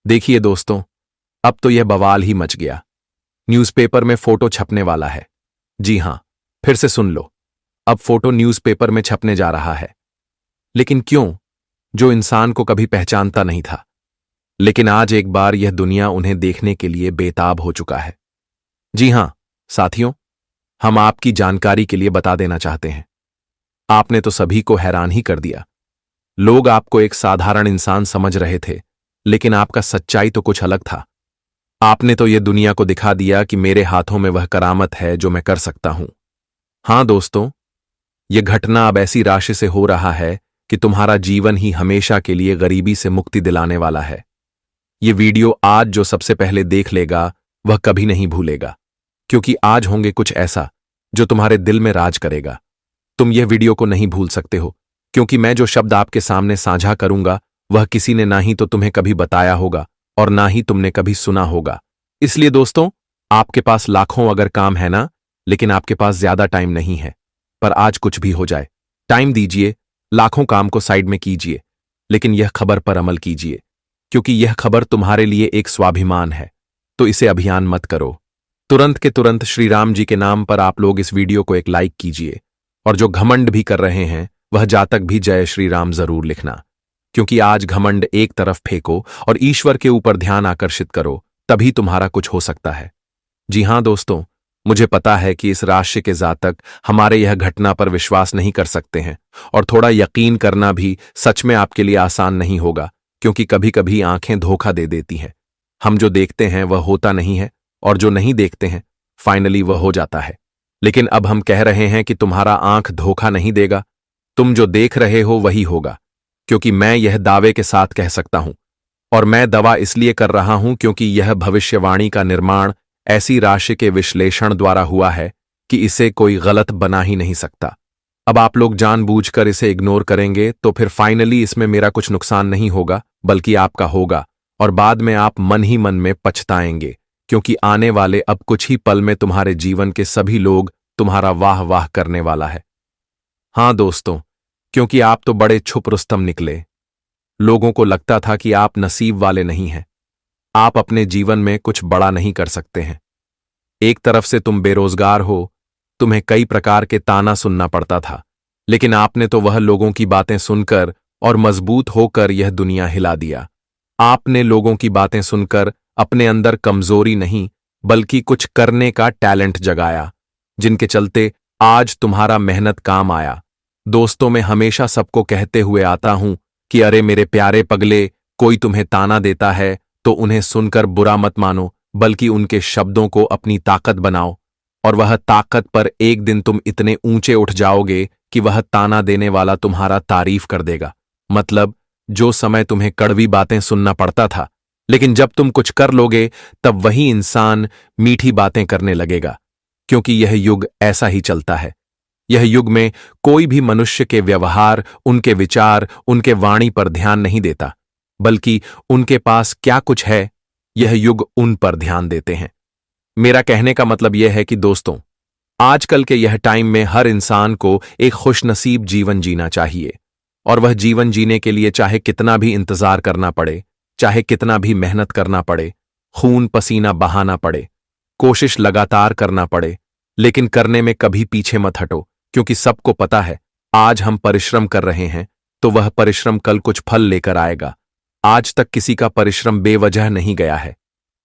देखिए दोस्तों, अब तो यह बवाल ही मच गया। न्यूज़पेपर में फोटो छपने वाला है। जी हां, फिर से सुन लो। अब फोटो न्यूज़पेपर में छपने जा रहा है। लेकिन क्यों? जो इंसान को कभी पहचानता नहीं था, लेकिन आज एक बार यह दुनिया उन्हें देखने के लिए बेताब हो चुका है। जी हां साथियों, हम आपकी जानकारी के लिए बता देना चाहते हैं। आपने तो सभी को हैरान ही कर दिया। लोग आपको एक साधारण इंसान समझ रहे थे, लेकिन आपका सच्चाई तो कुछ अलग था। आपने तो यह दुनिया को दिखा दिया कि मेरे हाथों में वह करामत है जो मैं कर सकता हूं। हां दोस्तों, यह घटना अब ऐसी राशि से हो रहा है कि तुम्हारा जीवन ही हमेशा के लिए गरीबी से मुक्ति दिलाने वाला है। यह वीडियो आज जो सबसे पहले देख लेगा, वह कभी नहीं भूलेगा, क्योंकि आज होंगे कुछ ऐसा जो तुम्हारे दिल में राज करेगा। तुम यह वीडियो को नहीं भूल सकते हो, क्योंकि मैं जो शब्द आपके सामने साझा करूंगा, वह किसी ने ना ही तो तुम्हें कभी बताया होगा और ना ही तुमने कभी सुना होगा। इसलिए दोस्तों, आपके पास लाखों अगर काम है ना, लेकिन आपके पास ज्यादा टाइम नहीं है। पर आज कुछ भी हो जाए, टाइम दीजिए, लाखों काम को साइड में कीजिए, लेकिन यह खबर पर अमल कीजिए, क्योंकि यह खबर तुम्हारे लिए एक स्वाभिमान है। तो इसे अभियान मत करो। तुरंत के तुरंत श्री राम जी के नाम पर आप लोग इस वीडियो को एक लाइक कीजिए, और जो घमंड भी कर रहे हैं, वह जातक भी जय श्री राम जरूर लिखना, क्योंकि आज घमंड एक तरफ फेंको और ईश्वर के ऊपर ध्यान आकर्षित करो, तभी तुम्हारा कुछ हो सकता है। जी हां दोस्तों, मुझे पता है कि इस राशि के जातक हमारे यह घटना पर विश्वास नहीं कर सकते हैं, और थोड़ा यकीन करना भी सच में आपके लिए आसान नहीं होगा, क्योंकि कभी कभी आंखें धोखा दे देती हैं। हम जो देखते हैं वह होता नहीं है, और जो नहीं देखते हैं फाइनली वह हो जाता है। लेकिन अब हम कह रहे हैं कि तुम्हारा आंख धोखा नहीं देगा। तुम जो देख रहे हो वही होगा, क्योंकि मैं यह दावे के साथ कह सकता हूं। और मैं दवा इसलिए कर रहा हूं क्योंकि यह भविष्यवाणी का निर्माण ऐसी राशि के विश्लेषण द्वारा हुआ है कि इसे कोई गलत बना ही नहीं सकता। अब आप लोग जानबूझकर इसे इग्नोर करेंगे तो फिर फाइनली इसमें मेरा कुछ नुकसान नहीं होगा, बल्कि आपका होगा, और बाद में आप मन ही मन में पछताएंगे, क्योंकि आने वाले अब कुछ ही पल में तुम्हारे जीवन के सभी लोग तुम्हारा वाह वाह करने वाला है। हां दोस्तों, क्योंकि आप तो बड़े छुप रुस्तम निकले। लोगों को लगता था कि आप नसीब वाले नहीं हैं, आप अपने जीवन में कुछ बड़ा नहीं कर सकते हैं। एक तरफ से तुम बेरोजगार हो, तुम्हें कई प्रकार के ताना सुनना पड़ता था, लेकिन आपने तो वह लोगों की बातें सुनकर और मजबूत होकर यह दुनिया हिला दिया। आपने लोगों की बातें सुनकर अपने अंदर कमजोरी नहीं, बल्कि कुछ करने का टैलेंट जगाया, जिनके चलते आज तुम्हारा मेहनत काम आया। दोस्तों, मैं हमेशा सबको कहते हुए आता हूं कि अरे मेरे प्यारे पगले, कोई तुम्हें ताना देता है तो उन्हें सुनकर बुरा मत मानो, बल्कि उनके शब्दों को अपनी ताकत बनाओ, और वह ताकत पर एक दिन तुम इतने ऊंचे उठ जाओगे कि वह ताना देने वाला तुम्हारा तारीफ कर देगा। मतलब, जो समय तुम्हें कड़वी बातें सुनना पड़ता था, लेकिन जब तुम कुछ कर लोगे तब वही इंसान मीठी बातें करने लगेगा, क्योंकि यह युग ऐसा ही चलता है। यह युग में कोई भी मनुष्य के व्यवहार, उनके विचार, उनके वाणी पर ध्यान नहीं देता, बल्कि उनके पास क्या कुछ है, यह युग उन पर ध्यान देते हैं। मेरा कहने का मतलब यह है कि दोस्तों, आजकल के यह टाइम में हर इंसान को एक खुशनसीब जीवन जीना चाहिए, और वह जीवन जीने के लिए चाहे कितना भी इंतजार करना पड़े, चाहे कितना भी मेहनत करना पड़े, खून पसीना बहाना पड़े, कोशिश लगातार करना पड़े, लेकिन करने में कभी पीछे मत हटो, क्योंकि सबको पता है आज हम परिश्रम कर रहे हैं तो वह परिश्रम कल कुछ फल लेकर आएगा। आज तक किसी का परिश्रम बेवजह नहीं गया है,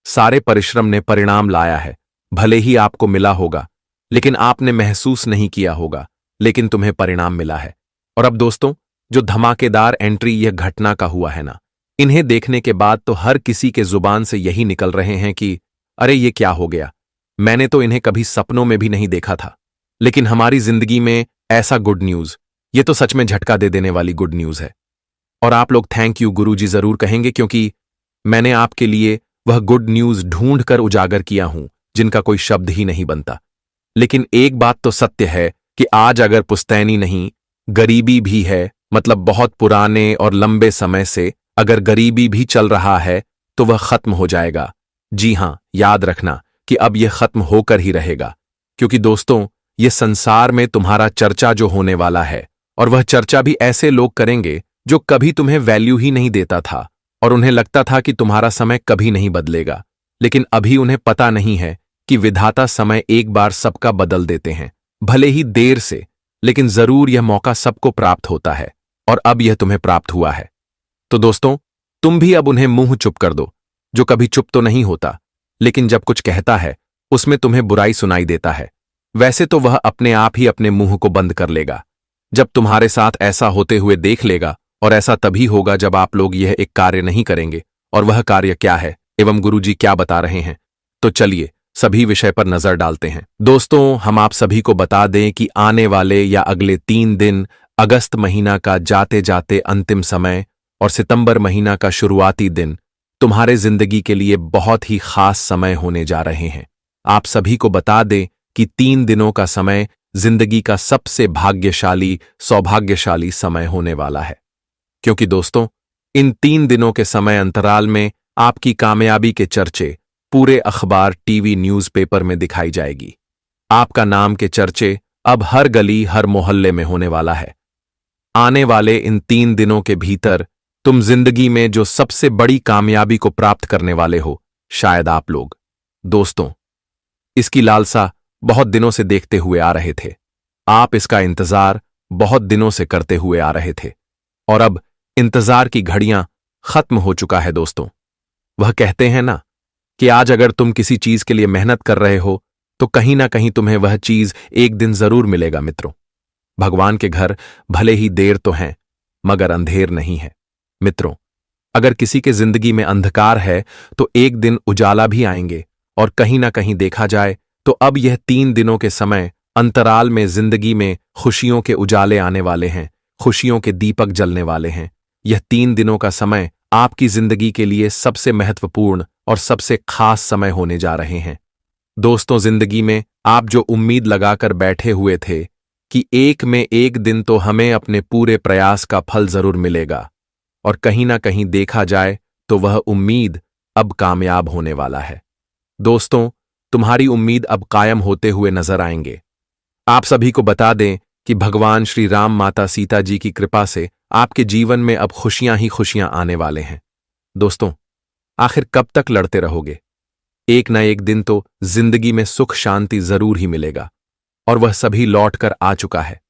सारे परिश्रम ने परिणाम लाया है। भले ही आपको मिला होगा, लेकिन आपने महसूस नहीं किया होगा, लेकिन तुम्हें परिणाम मिला है। और अब दोस्तों, जो धमाकेदार एंट्री यह घटना का हुआ है ना, इन्हें देखने के बाद तो हर किसी के जुबान से यही निकल रहे हैं कि अरे ये क्या हो गया, मैंने तो इन्हें कभी सपनों में भी नहीं देखा था। लेकिन हमारी जिंदगी में ऐसा गुड न्यूज, ये तो सच में झटका दे देने वाली गुड न्यूज है। और आप लोग थैंक यू गुरुजी जरूर कहेंगे, क्योंकि मैंने आपके लिए वह गुड न्यूज ढूंढ कर उजागर किया हूं जिनका कोई शब्द ही नहीं बनता। लेकिन एक बात तो सत्य है कि आज अगर पुश्तैनी नहीं, गरीबी भी है, मतलब बहुत पुराने और लंबे समय से अगर गरीबी भी चल रहा है तो वह खत्म हो जाएगा। जी हां, याद रखना कि अब यह खत्म होकर ही रहेगा, क्योंकि दोस्तों, यह संसार में तुम्हारा चर्चा जो होने वाला है, और वह चर्चा भी ऐसे लोग करेंगे जो कभी तुम्हें वैल्यू ही नहीं देता था, और उन्हें लगता था कि तुम्हारा समय कभी नहीं बदलेगा। लेकिन अभी उन्हें पता नहीं है कि विधाता समय एक बार सबका बदल देते हैं, भले ही देर से, लेकिन जरूर यह मौका सबको प्राप्त होता है और अब यह तुम्हें प्राप्त हुआ है। तो दोस्तों, तुम भी अब उन्हें मुंह चुप कर दो, जो कभी चुप तो नहीं होता, लेकिन जब कुछ कहता है उसमें तुम्हें बुराई सुनाई देता है। वैसे तो वह अपने आप ही अपने मुंह को बंद कर लेगा जब तुम्हारे साथ ऐसा होते हुए देख लेगा, और ऐसा तभी होगा जब आप लोग यह एक कार्य नहीं करेंगे। और वह कार्य क्या है एवं गुरुजी क्या बता रहे हैं, तो चलिए सभी विषय पर नजर डालते हैं। दोस्तों, हम आप सभी को बता दें कि आने वाले या अगले 3 दिन अगस्त महीना का जाते जाते अंतिम समय और सितंबर महीना का शुरुआती दिन तुम्हारे जिंदगी के लिए बहुत ही खास समय होने जा रहे हैं। आप सभी को बता दें कि 3 दिनों का समय जिंदगी का सबसे भाग्यशाली, सौभाग्यशाली समय होने वाला है। क्योंकि दोस्तों, इन 3 दिनों के समय अंतराल में आपकी कामयाबी के चर्चे पूरे अखबार, टीवी, न्यूज़पेपर में दिखाई जाएगी। आपका नाम के चर्चे अब हर गली, हर मोहल्ले में होने वाला है। आने वाले इन 3 दिनों के भीतर तुम जिंदगी में जो सबसे बड़ी कामयाबी को प्राप्त करने वाले हो, शायद आप लोग। दोस्तों, इसकी लालसा बहुत दिनों से देखते हुए आ रहे थे। आप इसका इंतजार बहुत दिनों से करते हुए आ रहे थे और अब इंतजार की घड़ियां खत्म हो चुका है। दोस्तों, वह कहते हैं ना कि आज अगर तुम किसी चीज के लिए मेहनत कर रहे हो तो कहीं ना कहीं तुम्हें वह चीज एक दिन जरूर मिलेगा। मित्रों, भगवान के घर भले ही देर तो हैं, मगर अंधेर नहीं है। मित्रों, अगर किसी के जिंदगी में अंधकार है तो एक दिन उजाला भी आएंगे, और कहीं ना कहीं देखा जाए तो अब यह 3 दिनों के समय अंतराल में जिंदगी में खुशियों के उजाले आने वाले हैं, खुशियों के दीपक जलने वाले हैं। यह 3 दिनों का समय आपकी जिंदगी के लिए सबसे महत्वपूर्ण और सबसे खास समय होने जा रहे हैं। दोस्तों, जिंदगी में आप जो उम्मीद लगाकर बैठे हुए थे कि एक में एक दिन तो हमें अपने पूरे प्रयास का फल जरूर मिलेगा, और कहीं ना कहीं देखा जाए तो वह उम्मीद अब कामयाब होने वाला है। दोस्तों, तुम्हारी उम्मीद अब कायम होते हुए नजर आएंगे। आप सभी को बता दें कि भगवान श्री राम, माता सीता जी की कृपा से आपके जीवन में अब खुशियां ही खुशियां आने वाले हैं। दोस्तों, आखिर कब तक लड़ते रहोगे? एक न एक दिन तो जिंदगी में सुख शांति जरूर ही मिलेगा, और वह सभी लौट कर आ चुका है।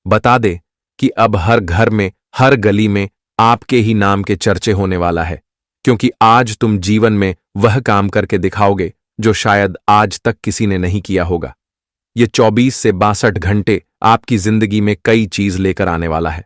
बता दे कि अब हर घर में, हर गली में आपके ही नाम के चर्चे होने वाला है, क्योंकि आज तुम जीवन में वह काम करके दिखाओगे जो शायद आज तक किसी ने नहीं किया होगा। ये 24 से 62 घंटे आपकी जिंदगी में कई चीज लेकर आने वाला है।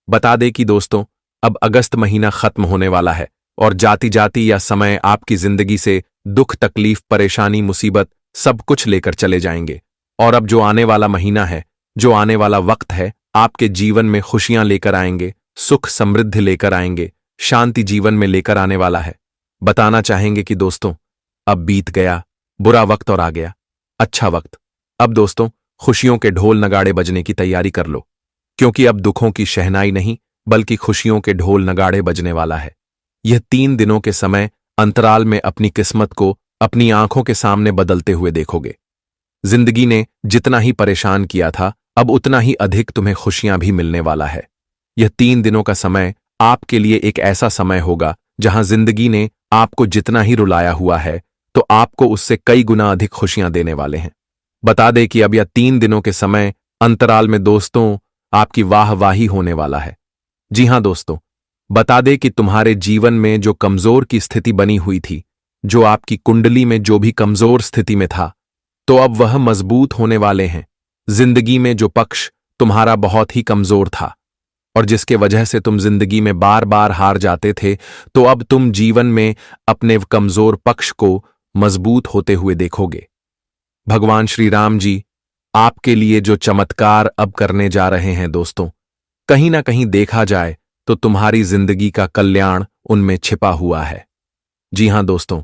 बता दे कि दोस्तों, अब अगस्त महीना खत्म होने वाला है, और जाती जाती या समय आपकी जिंदगी से दुख, तकलीफ, परेशानी, मुसीबत सब कुछ लेकर चले जाएंगे। और अब जो आने वाला महीना है, जो आने वाला वक्त है, आपके जीवन में खुशियां लेकर आएंगे, सुख समृद्धि लेकर आएंगे, शांति जीवन में लेकर आने वाला है। बताना चाहेंगे कि दोस्तों, अब बीत गया बुरा वक्त और आ गया अच्छा वक्त। अब दोस्तों, खुशियों के ढोल नगाड़े बजने की तैयारी कर लो, क्योंकि अब दुखों की शहनाई नहीं बल्कि खुशियों के ढोल नगाड़े बजने वाला है। यह 3 दिनों के समय अंतराल में अपनी किस्मत को अपनी आंखों के सामने बदलते हुए देखोगे। जिंदगी ने जितना ही परेशान किया था, अब उतना ही अधिक तुम्हें खुशियां भी मिलने वाला है। यह 3 दिनों का समय आपके लिए एक ऐसा समय होगा जहां जिंदगी ने आपको जितना ही रुलाया हुआ है, तो आपको उससे कई गुना अधिक खुशियां देने वाले हैं। बता दे कि अब यह 3 दिनों के समय अंतराल में दोस्तों आपकी वाहवाही होने वाला है। जी हां दोस्तों, बता दे कि तुम्हारे जीवन में जो कमजोर की स्थिति बनी हुई थी, जो आपकी कुंडली में जो भी कमजोर स्थिति में था, तो अब वह मजबूत होने वाले हैं। जिंदगी में जो पक्ष तुम्हारा बहुत ही कमजोर था और जिसके वजह से तुम जिंदगी में बार बार हार जाते थे, तो अब तुम जीवन में अपने कमजोर पक्ष को मजबूत होते हुए देखोगे। भगवान श्री राम जी आपके लिए जो चमत्कार अब करने जा रहे हैं दोस्तों, कहीं ना कहीं देखा जाए तो तुम्हारी जिंदगी का कल्याण उनमें छिपा हुआ है। जी हां दोस्तों,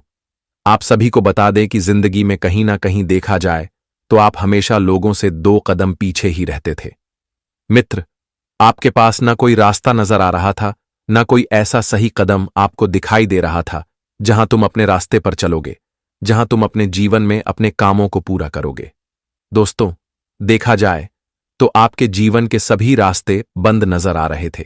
आप सभी को बता दें कि जिंदगी में कहीं ना कहीं देखा जाए तो आप हमेशा लोगों से 2 कदम पीछे ही रहते थे। मित्र, आपके पास ना कोई रास्ता नजर आ रहा था, ना कोई ऐसा सही कदम आपको दिखाई दे रहा था जहां तुम अपने रास्ते पर चलोगे, जहां तुम अपने जीवन में अपने कामों को पूरा करोगे। दोस्तों, देखा जाए तो आपके जीवन के सभी रास्ते बंद नजर आ रहे थे।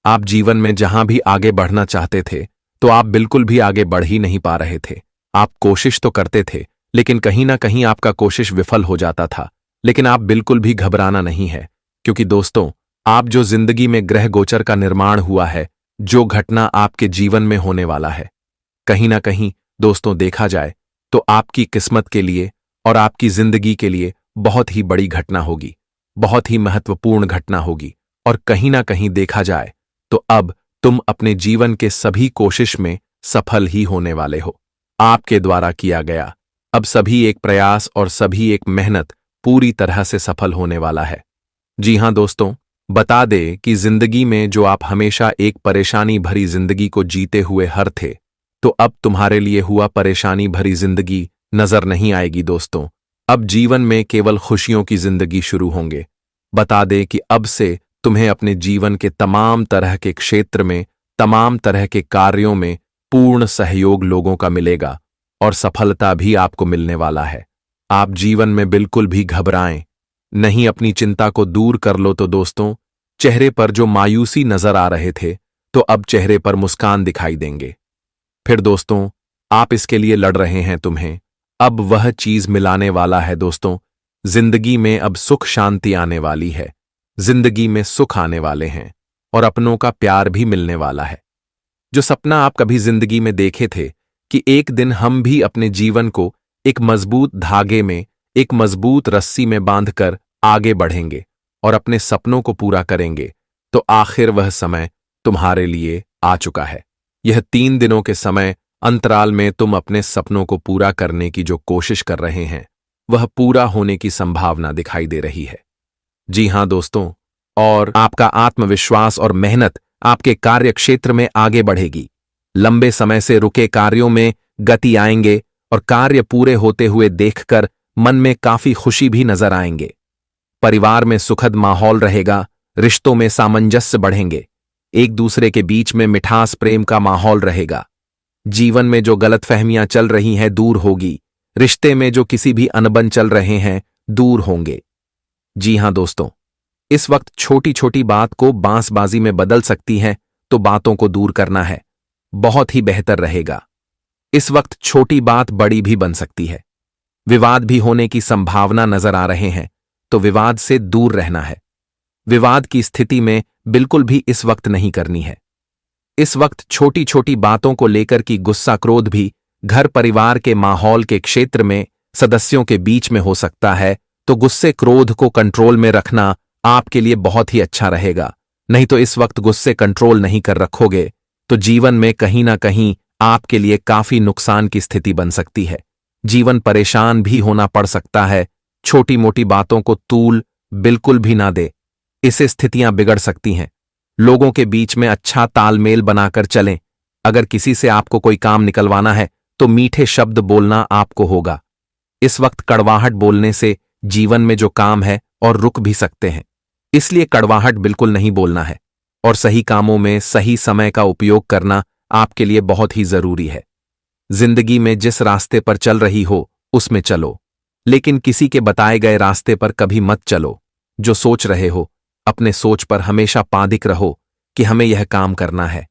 आप जीवन में जहां भी आगे बढ़ना चाहते थे तो आप बिल्कुल भी आगे बढ़ ही नहीं पा रहे थे। आप कोशिश तो करते थे, लेकिन कहीं ना कहीं आपका कोशिश विफल हो जाता था। लेकिन आप बिल्कुल भी घबराना नहीं है, क्योंकि दोस्तों, आप जो जिंदगी में ग्रह गोचर का निर्माण हुआ है, जो घटना आपके जीवन में होने वाला है, कहीं ना कहीं दोस्तों देखा जाए तो आपकी किस्मत के लिए और आपकी जिंदगी के लिए बहुत ही बड़ी घटना होगी, बहुत ही महत्वपूर्ण घटना होगी। और कहीं ना कहीं देखा जाए तो अब तुम अपने जीवन के सभी कोशिश में सफल ही होने वाले हो। आपके द्वारा किया गया अब सभी एक प्रयास और सभी एक मेहनत पूरी तरह से सफल होने वाला है। जी हां दोस्तों, बता दे कि जिंदगी में जो आप हमेशा एक परेशानी भरी जिंदगी को जीते हुए हर थे, तो अब तुम्हारे लिए हुआ परेशानी भरी जिंदगी नजर नहीं आएगी दोस्तों। अब जीवन में केवल खुशियों की जिंदगी शुरू होंगे। बता दे कि अब से तुम्हें अपने जीवन के तमाम तरह के क्षेत्र में, तमाम तरह के कार्यों में पूर्ण सहयोग लोगों का मिलेगा और सफलता भी आपको मिलने वाला है। आप जीवन में बिल्कुल भी घबराएं नहीं, अपनी चिंता को दूर कर लो। तो दोस्तों, चेहरे पर जो मायूसी नजर आ रहे थे, तो अब चेहरे पर मुस्कान दिखाई देंगे। फिर दोस्तों, आप इसके लिए लड़ रहे हैं, तुम्हें अब वह चीज मिलाने वाला है दोस्तों। जिंदगी में अब सुख शांति आने वाली है, जिंदगी में सुख आने वाले हैं और अपनों का प्यार भी मिलने वाला है। जो सपना आप कभी जिंदगी में देखे थे कि एक दिन हम भी अपने जीवन को एक मजबूत धागे में, एक मजबूत रस्सी में बांधकर आगे बढ़ेंगे और अपने सपनों को पूरा करेंगे, तो आखिर वह समय तुम्हारे लिए आ चुका है। यह 3 दिनों के समय अंतराल में तुम अपने सपनों को पूरा करने की जो कोशिश कर रहे हैं, वह पूरा होने की संभावना दिखाई दे रही है। जी हां दोस्तों, और आपका आत्मविश्वास और मेहनत आपके कार्य क्षेत्र में आगे बढ़ेगी। लंबे समय से रुके कार्यों में गति आएंगे और कार्य पूरे होते हुए देखकर मन में काफी खुशी भी नजर आएंगे। परिवार में सुखद माहौल रहेगा, रिश्तों में सामंजस्य बढ़ेंगे, एक दूसरे के बीच में मिठास प्रेम का माहौल रहेगा। जीवन में जो गलतफहमियां चल रही हैं दूर होगी, रिश्ते में जो किसी भी अनबन चल रहे हैं दूर होंगे। जी हां दोस्तों, इस वक्त छोटी छोटी बात को बांसबाजी में बदल सकती है, तो बातों को दूर करना है, बहुत ही बेहतर रहेगा। इस वक्त छोटी बात बड़ी भी बन सकती है। विवाद भी होने की संभावना नजर आ रहे हैं, तो विवाद से दूर रहना है। विवाद की स्थिति में बिल्कुल भी इस वक्त नहीं करनी है। इस वक्त छोटी छोटी बातों को लेकर की गुस्सा क्रोध भी घर परिवार के माहौल के क्षेत्र में सदस्यों के बीच में हो सकता है, तो गुस्से क्रोध को कंट्रोल में रखना आपके लिए बहुत ही अच्छा रहेगा। नहीं तो इस वक्त गुस्से कंट्रोल नहीं कर रखोगे तो जीवन में कहीं ना कहीं आपके लिए काफी नुकसान की स्थिति बन सकती है। जीवन परेशान भी होना पड़ सकता है। छोटी मोटी बातों को तूल बिल्कुल भी ना दे, इससे स्थितियां बिगड़ सकती हैं। लोगों के बीच में अच्छा तालमेल बनाकर चलें। अगर किसी से आपको कोई काम निकलवाना है तो मीठे शब्द बोलना आपको होगा। इस वक्त कड़वाहट बोलने से जीवन में जो काम है और रुक भी सकते हैं, इसलिए कड़वाहट बिल्कुल नहीं बोलना है। और सही कामों में सही समय का उपयोग करना आपके लिए बहुत ही जरूरी है। जिंदगी में जिस रास्ते पर चल रही हो उसमें चलो, लेकिन किसी के बताए गए रास्ते पर कभी मत चलो। जो सोच रहे हो, अपने सोच पर हमेशा पादिक रहो कि हमें यह काम करना है,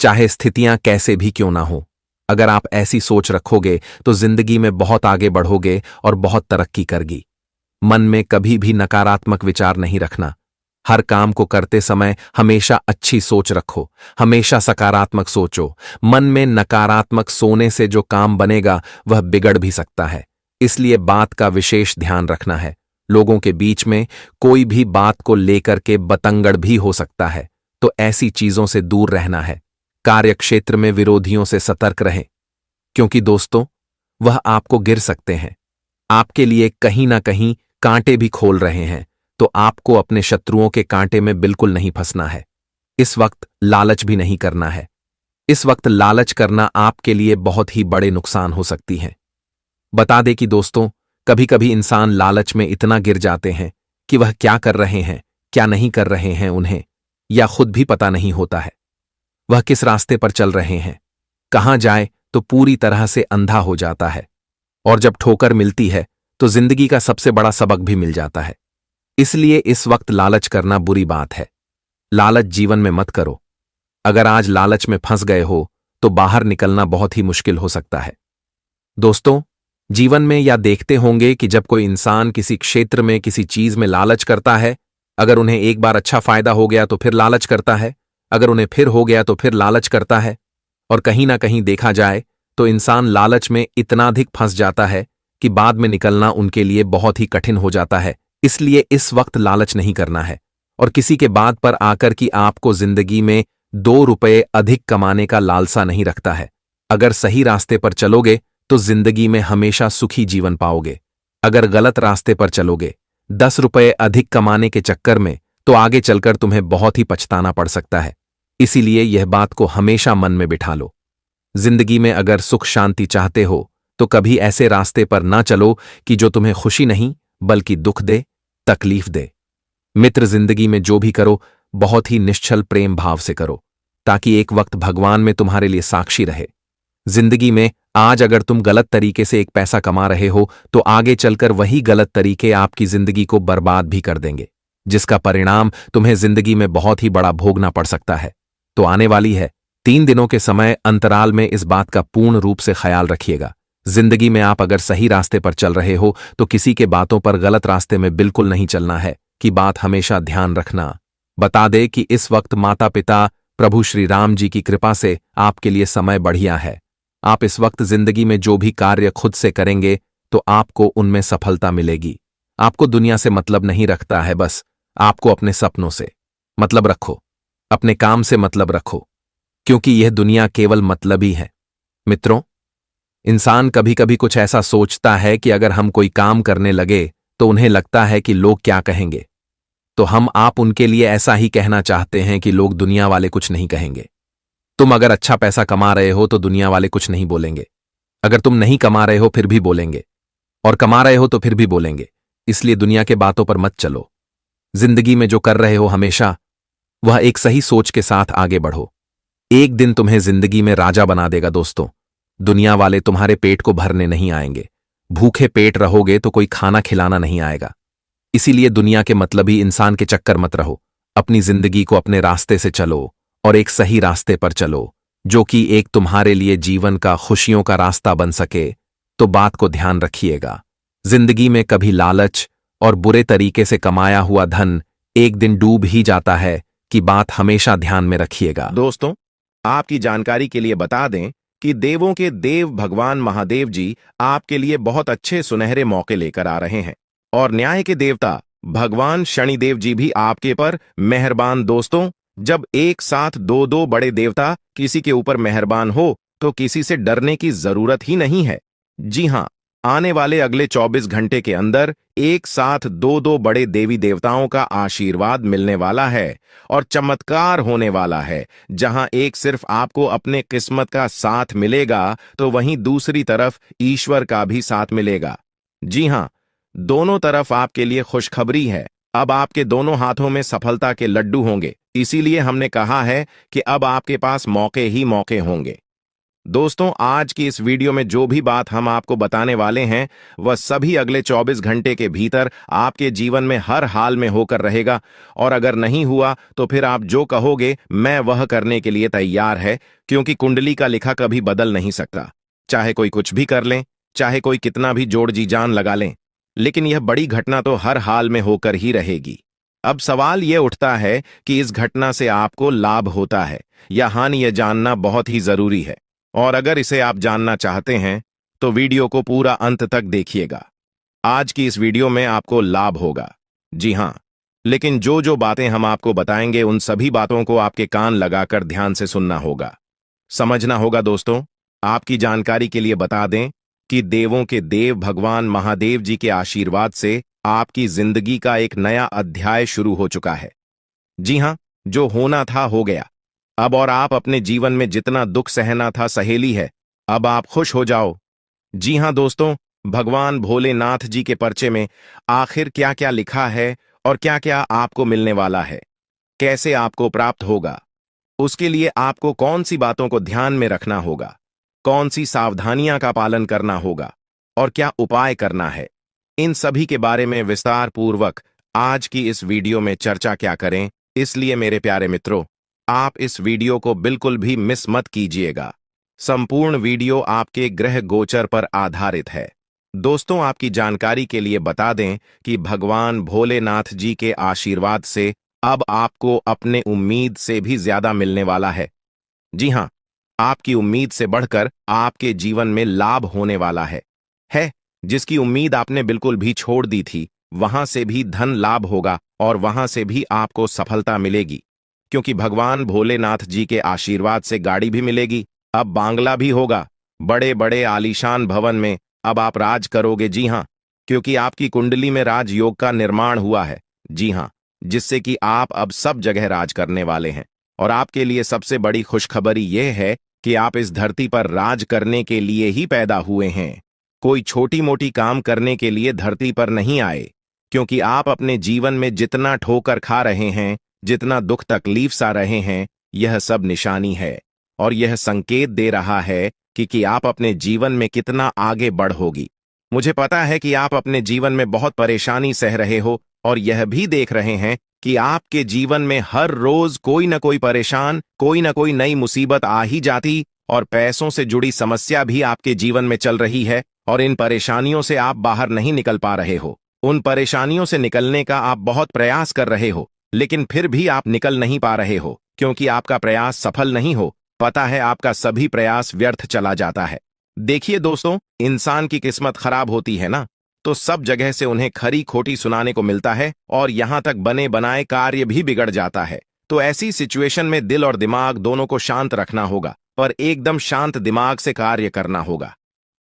चाहे स्थितियां कैसे भी क्यों ना हो। अगर आप ऐसी सोच रखोगे तो जिंदगी में बहुत आगे बढ़ोगे और बहुत तरक्की करगी। मन में कभी भी नकारात्मक विचार नहीं रखना। हर काम को करते समय हमेशा अच्छी सोच रखो, हमेशा सकारात्मक सोचो। मन में नकारात्मक सोने से जो काम बनेगा वह बिगड़ भी सकता है, इसलिए बात का विशेष ध्यान रखना है। लोगों के बीच में कोई भी बात को लेकर के बतंगड़ भी हो सकता है, तो ऐसी चीजों से दूर रहना है। कार्यक्षेत्र में विरोधियों से सतर्क रहें, क्योंकि दोस्तों वह आपको गिर सकते हैं, आपके लिए कहीं ना कहीं कांटे भी खोल रहे हैं, तो आपको अपने शत्रुओं के कांटे में बिल्कुल नहीं फंसना है। इस वक्त लालच भी नहीं करना है। इस वक्त लालच करना आपके लिए बहुत ही बड़े नुकसान हो सकती है। बता दे कि दोस्तों, कभी कभी इंसान लालच में इतना गिर जाते हैं कि वह क्या कर रहे हैं क्या नहीं कर रहे हैं उन्हें या खुद भी पता नहीं होता है। वह किस रास्ते पर चल रहे हैं, कहां जाए तो पूरी तरह से अंधा हो जाता है। और जब ठोकर मिलती है तो जिंदगी का सबसे बड़ा सबक भी मिल जाता है। इसलिए इस वक्त लालच करना बुरी बात है। लालच जीवन में मत करो। अगर आज लालच में फंस गए हो तो बाहर निकलना बहुत ही मुश्किल हो सकता है। दोस्तों, जीवन में या देखते होंगे कि जब कोई इंसान किसी क्षेत्र में किसी चीज में लालच करता है, अगर उन्हें एक बार अच्छा फायदा हो गया तो फिर लालच करता है, अगर उन्हें फिर हो गया तो फिर लालच करता है, और कहीं ना कहीं देखा जाए तो इंसान लालच में इतना अधिक फंस जाता है कि बाद में निकलना उनके लिए बहुत ही कठिन हो जाता है। इसलिए इस वक्त लालच नहीं करना है और किसी के बात पर आकर कि आपको जिंदगी में 2 रुपए अधिक कमाने का लालसा नहीं रखता है। अगर सही रास्ते पर चलोगे तो जिंदगी में हमेशा सुखी जीवन पाओगे। अगर गलत रास्ते पर चलोगे 10 रुपए अधिक कमाने के चक्कर में, तो आगे चलकर तुम्हें बहुत ही पछताना पड़ सकता है। इसीलिए यह बात को हमेशा मन में बिठा लो। जिंदगी में अगर सुख शांति चाहते हो तो कभी ऐसे रास्ते पर ना चलो कि जो तुम्हें खुशी नहीं बल्कि दुख दे, तकलीफ दे। मित्र, जिंदगी में जो भी करो बहुत ही निश्चल प्रेम भाव से करो, ताकि एक वक्त भगवान में तुम्हारे लिए साक्षी रहे। जिंदगी में आज अगर तुम गलत तरीके से एक पैसा कमा रहे हो तो आगे चलकर वही गलत तरीके आपकी जिंदगी को बर्बाद भी कर देंगे, जिसका परिणाम तुम्हें जिंदगी में बहुत ही बड़ा भोगना पड़ सकता है। तो आने वाली है 3 दिनों के समय अंतराल में इस बात का पूर्ण रूप से ख्याल रखिएगा। जिंदगी में आप अगर सही रास्ते पर चल रहे हो तो किसी के बातों पर गलत रास्ते में बिल्कुल नहीं चलना है, कि बात हमेशा ध्यान रखना। बता दे कि इस वक्त माता पिता प्रभु श्री राम जी की कृपा से आपके लिए समय बढ़िया है। आप इस वक्त जिंदगी में जो भी कार्य खुद से करेंगे तो आपको उनमें सफलता मिलेगी। आपको दुनिया से मतलब नहीं रखता है, बस आपको अपने सपनों से मतलब रखो, अपने काम से मतलब रखो, क्योंकि यह दुनिया केवल मतलबी है। मित्रों, इंसान कभी कभी कुछ ऐसा सोचता है कि अगर हम कोई काम करने लगे तो उन्हें लगता है कि लोग क्या कहेंगे, तो हम आप उनके लिए ऐसा ही कहना चाहते हैं कि लोग दुनिया वाले कुछ नहीं कहेंगे। तुम अगर अच्छा पैसा कमा रहे हो तो दुनिया वाले कुछ नहीं बोलेंगे, अगर तुम नहीं कमा रहे हो फिर भी बोलेंगे, और कमा रहे हो तो फिर भी बोलेंगे। इसलिए दुनिया के बातों पर मत चलो। जिंदगी में जो कर रहे हो हमेशा वह एक सही सोच के साथ आगे बढ़ो। एक दिन तुम्हें जिंदगी में राजा बना देगा। दोस्तों, दुनिया वाले तुम्हारे पेट को भरने नहीं आएंगे। भूखे पेट रहोगे तो कोई खाना खिलाना नहीं आएगा। इसीलिए दुनिया के मतलबी इंसान के चक्कर मत रहो। अपनी जिंदगी को अपने रास्ते से चलो और एक सही रास्ते पर चलो, जो कि एक तुम्हारे लिए जीवन का खुशियों का रास्ता बन सके। तो बात को ध्यान रखिएगा, जिंदगी में कभी लालच और बुरे तरीके से कमाया हुआ धन एक दिन डूब ही जाता है, कि बात हमेशा ध्यान में रखिएगा। दोस्तों, आपकी जानकारी के लिए बता दें कि देवों के देव भगवान महादेव जी आपके लिए बहुत अच्छे सुनहरे मौके लेकर आ रहे हैं, और न्याय के देवता भगवान शनिदेव जी भी आपके पर मेहरबान। दोस्तों, जब एक साथ दो बड़े देवता किसी के ऊपर मेहरबान हो तो किसी से डरने की जरूरत ही नहीं है। जी हां, आने वाले अगले 24 घंटे के अंदर एक साथ दो बड़े देवी देवताओं का आशीर्वाद मिलने वाला है और चमत्कार होने वाला है। जहां एक सिर्फ आपको अपने किस्मत का साथ मिलेगा तो वहीं दूसरी तरफ ईश्वर का भी साथ मिलेगा। जी हां, दोनों तरफ आपके लिए खुशखबरी है। अब आपके दोनों हाथों में सफलता के लड्डू होंगे। इसीलिए हमने कहा है कि अब आपके पास मौके ही मौके होंगे। दोस्तों, आज की इस वीडियो में जो भी बात हम आपको बताने वाले हैं वह सभी अगले 24 घंटे के भीतर आपके जीवन में हर हाल में होकर रहेगा, और अगर नहीं हुआ तो फिर आप जो कहोगे मैं वह करने के लिए तैयार है, क्योंकि कुंडली का लिखा कभी बदल नहीं सकता। चाहे कोई कुछ भी कर लें, चाहे कोई कितना भी जोड़ जी जान लगा लें, लेकिन यह बड़ी घटना तो हर हाल में होकर ही रहेगी। अब सवाल यह उठता है कि इस घटना से आपको लाभ होता है या हानि, यह जानना बहुत ही जरूरी है। और अगर इसे आप जानना चाहते हैं तो वीडियो को पूरा अंत तक देखिएगा। आज की इस वीडियो में आपको लाभ होगा। जी हां, लेकिन जो जो बातें हम आपको बताएंगे उन सभी बातों को आपके कान लगाकर ध्यान से सुनना होगा, समझना होगा। दोस्तों, आपकी जानकारी के लिए बता दें कि देवों के देव भगवान महादेव जी के आशीर्वाद से आपकी जिंदगी का एक नया अध्याय शुरू हो चुका है। जी हां, जो होना था हो गया अब, और आप अपने जीवन में जितना दुख सहना था सहेली है। अब आप खुश हो जाओ। जी हां दोस्तों, भगवान भोलेनाथ जी के पर्चे में आखिर क्या क्या लिखा है और क्या क्या आपको मिलने वाला है, कैसे आपको प्राप्त होगा, उसके लिए आपको कौन सी बातों को ध्यान में रखना होगा, कौन सी सावधानियां का पालन करना होगा और क्या उपाय करना है, इन सभी के बारे में विस्तार पूर्वक आज की इस वीडियो में चर्चा क्या करें। इसलिए मेरे प्यारे मित्रों, आप इस वीडियो को बिल्कुल भी मिस मत कीजिएगा। संपूर्ण वीडियो आपके ग्रह गोचर पर आधारित है। दोस्तों, आपकी जानकारी के लिए बता दें कि भगवान भोलेनाथ जी के आशीर्वाद से अब आपको अपने उम्मीद से भी ज्यादा मिलने वाला है। जी हां, आपकी उम्मीद से बढ़कर आपके जीवन में लाभ होने वाला है। जिसकी उम्मीद आपने बिल्कुल भी छोड़ दी थी, वहां से भी धन लाभ होगा और वहां से भी आपको सफलता मिलेगी, क्योंकि भगवान भोलेनाथ जी के आशीर्वाद से गाड़ी भी मिलेगी, अब बांग्ला भी होगा, बड़े बड़े आलीशान भवन में अब आप राज करोगे। जी हां, क्योंकि आपकी कुंडली में राजयोग का निर्माण हुआ है। जी हां, जिससे कि आप अब सब जगह राज करने वाले हैं। और आपके लिए सबसे बड़ी खुशखबरी यह है कि आप इस धरती पर राज करने के लिए ही पैदा हुए हैं। कोई छोटी मोटी काम करने के लिए धरती पर नहीं आए, क्योंकि आप अपने जीवन में जितना ठोकर खा रहे हैं, जितना दुख तकलीफ सा रहे हैं, यह सब निशानी है और यह संकेत दे रहा है कि आप अपने जीवन में कितना आगे बढ़ोगी। मुझे पता है कि आप अपने जीवन में बहुत परेशानी सह रहे हो और यह भी देख रहे हैं कि आपके जीवन में हर रोज कोई न कोई परेशान, कोई न कोई नई मुसीबत आ ही जाती और पैसों से जुड़ी समस्या भी आपके जीवन में चल रही है और इन परेशानियों से आप बाहर नहीं निकल पा रहे हो। उन परेशानियों से निकलने का आप बहुत प्रयास कर रहे हो, लेकिन फिर भी आप निकल नहीं पा रहे हो, क्योंकि आपका प्रयास सफल नहीं हो। पता है, आपका सभी प्रयास व्यर्थ चला जाता है। देखिए दोस्तों, इंसान की किस्मत खराब होती है ना, तो सब जगह से उन्हें खरी खोटी सुनाने को मिलता है और यहां तक बने बनाए कार्य भी बिगड़ जाता है। तो ऐसी सिचुएशन में दिल और दिमाग दोनों को शांत रखना होगा, पर एकदम शांत दिमाग से कार्य करना होगा।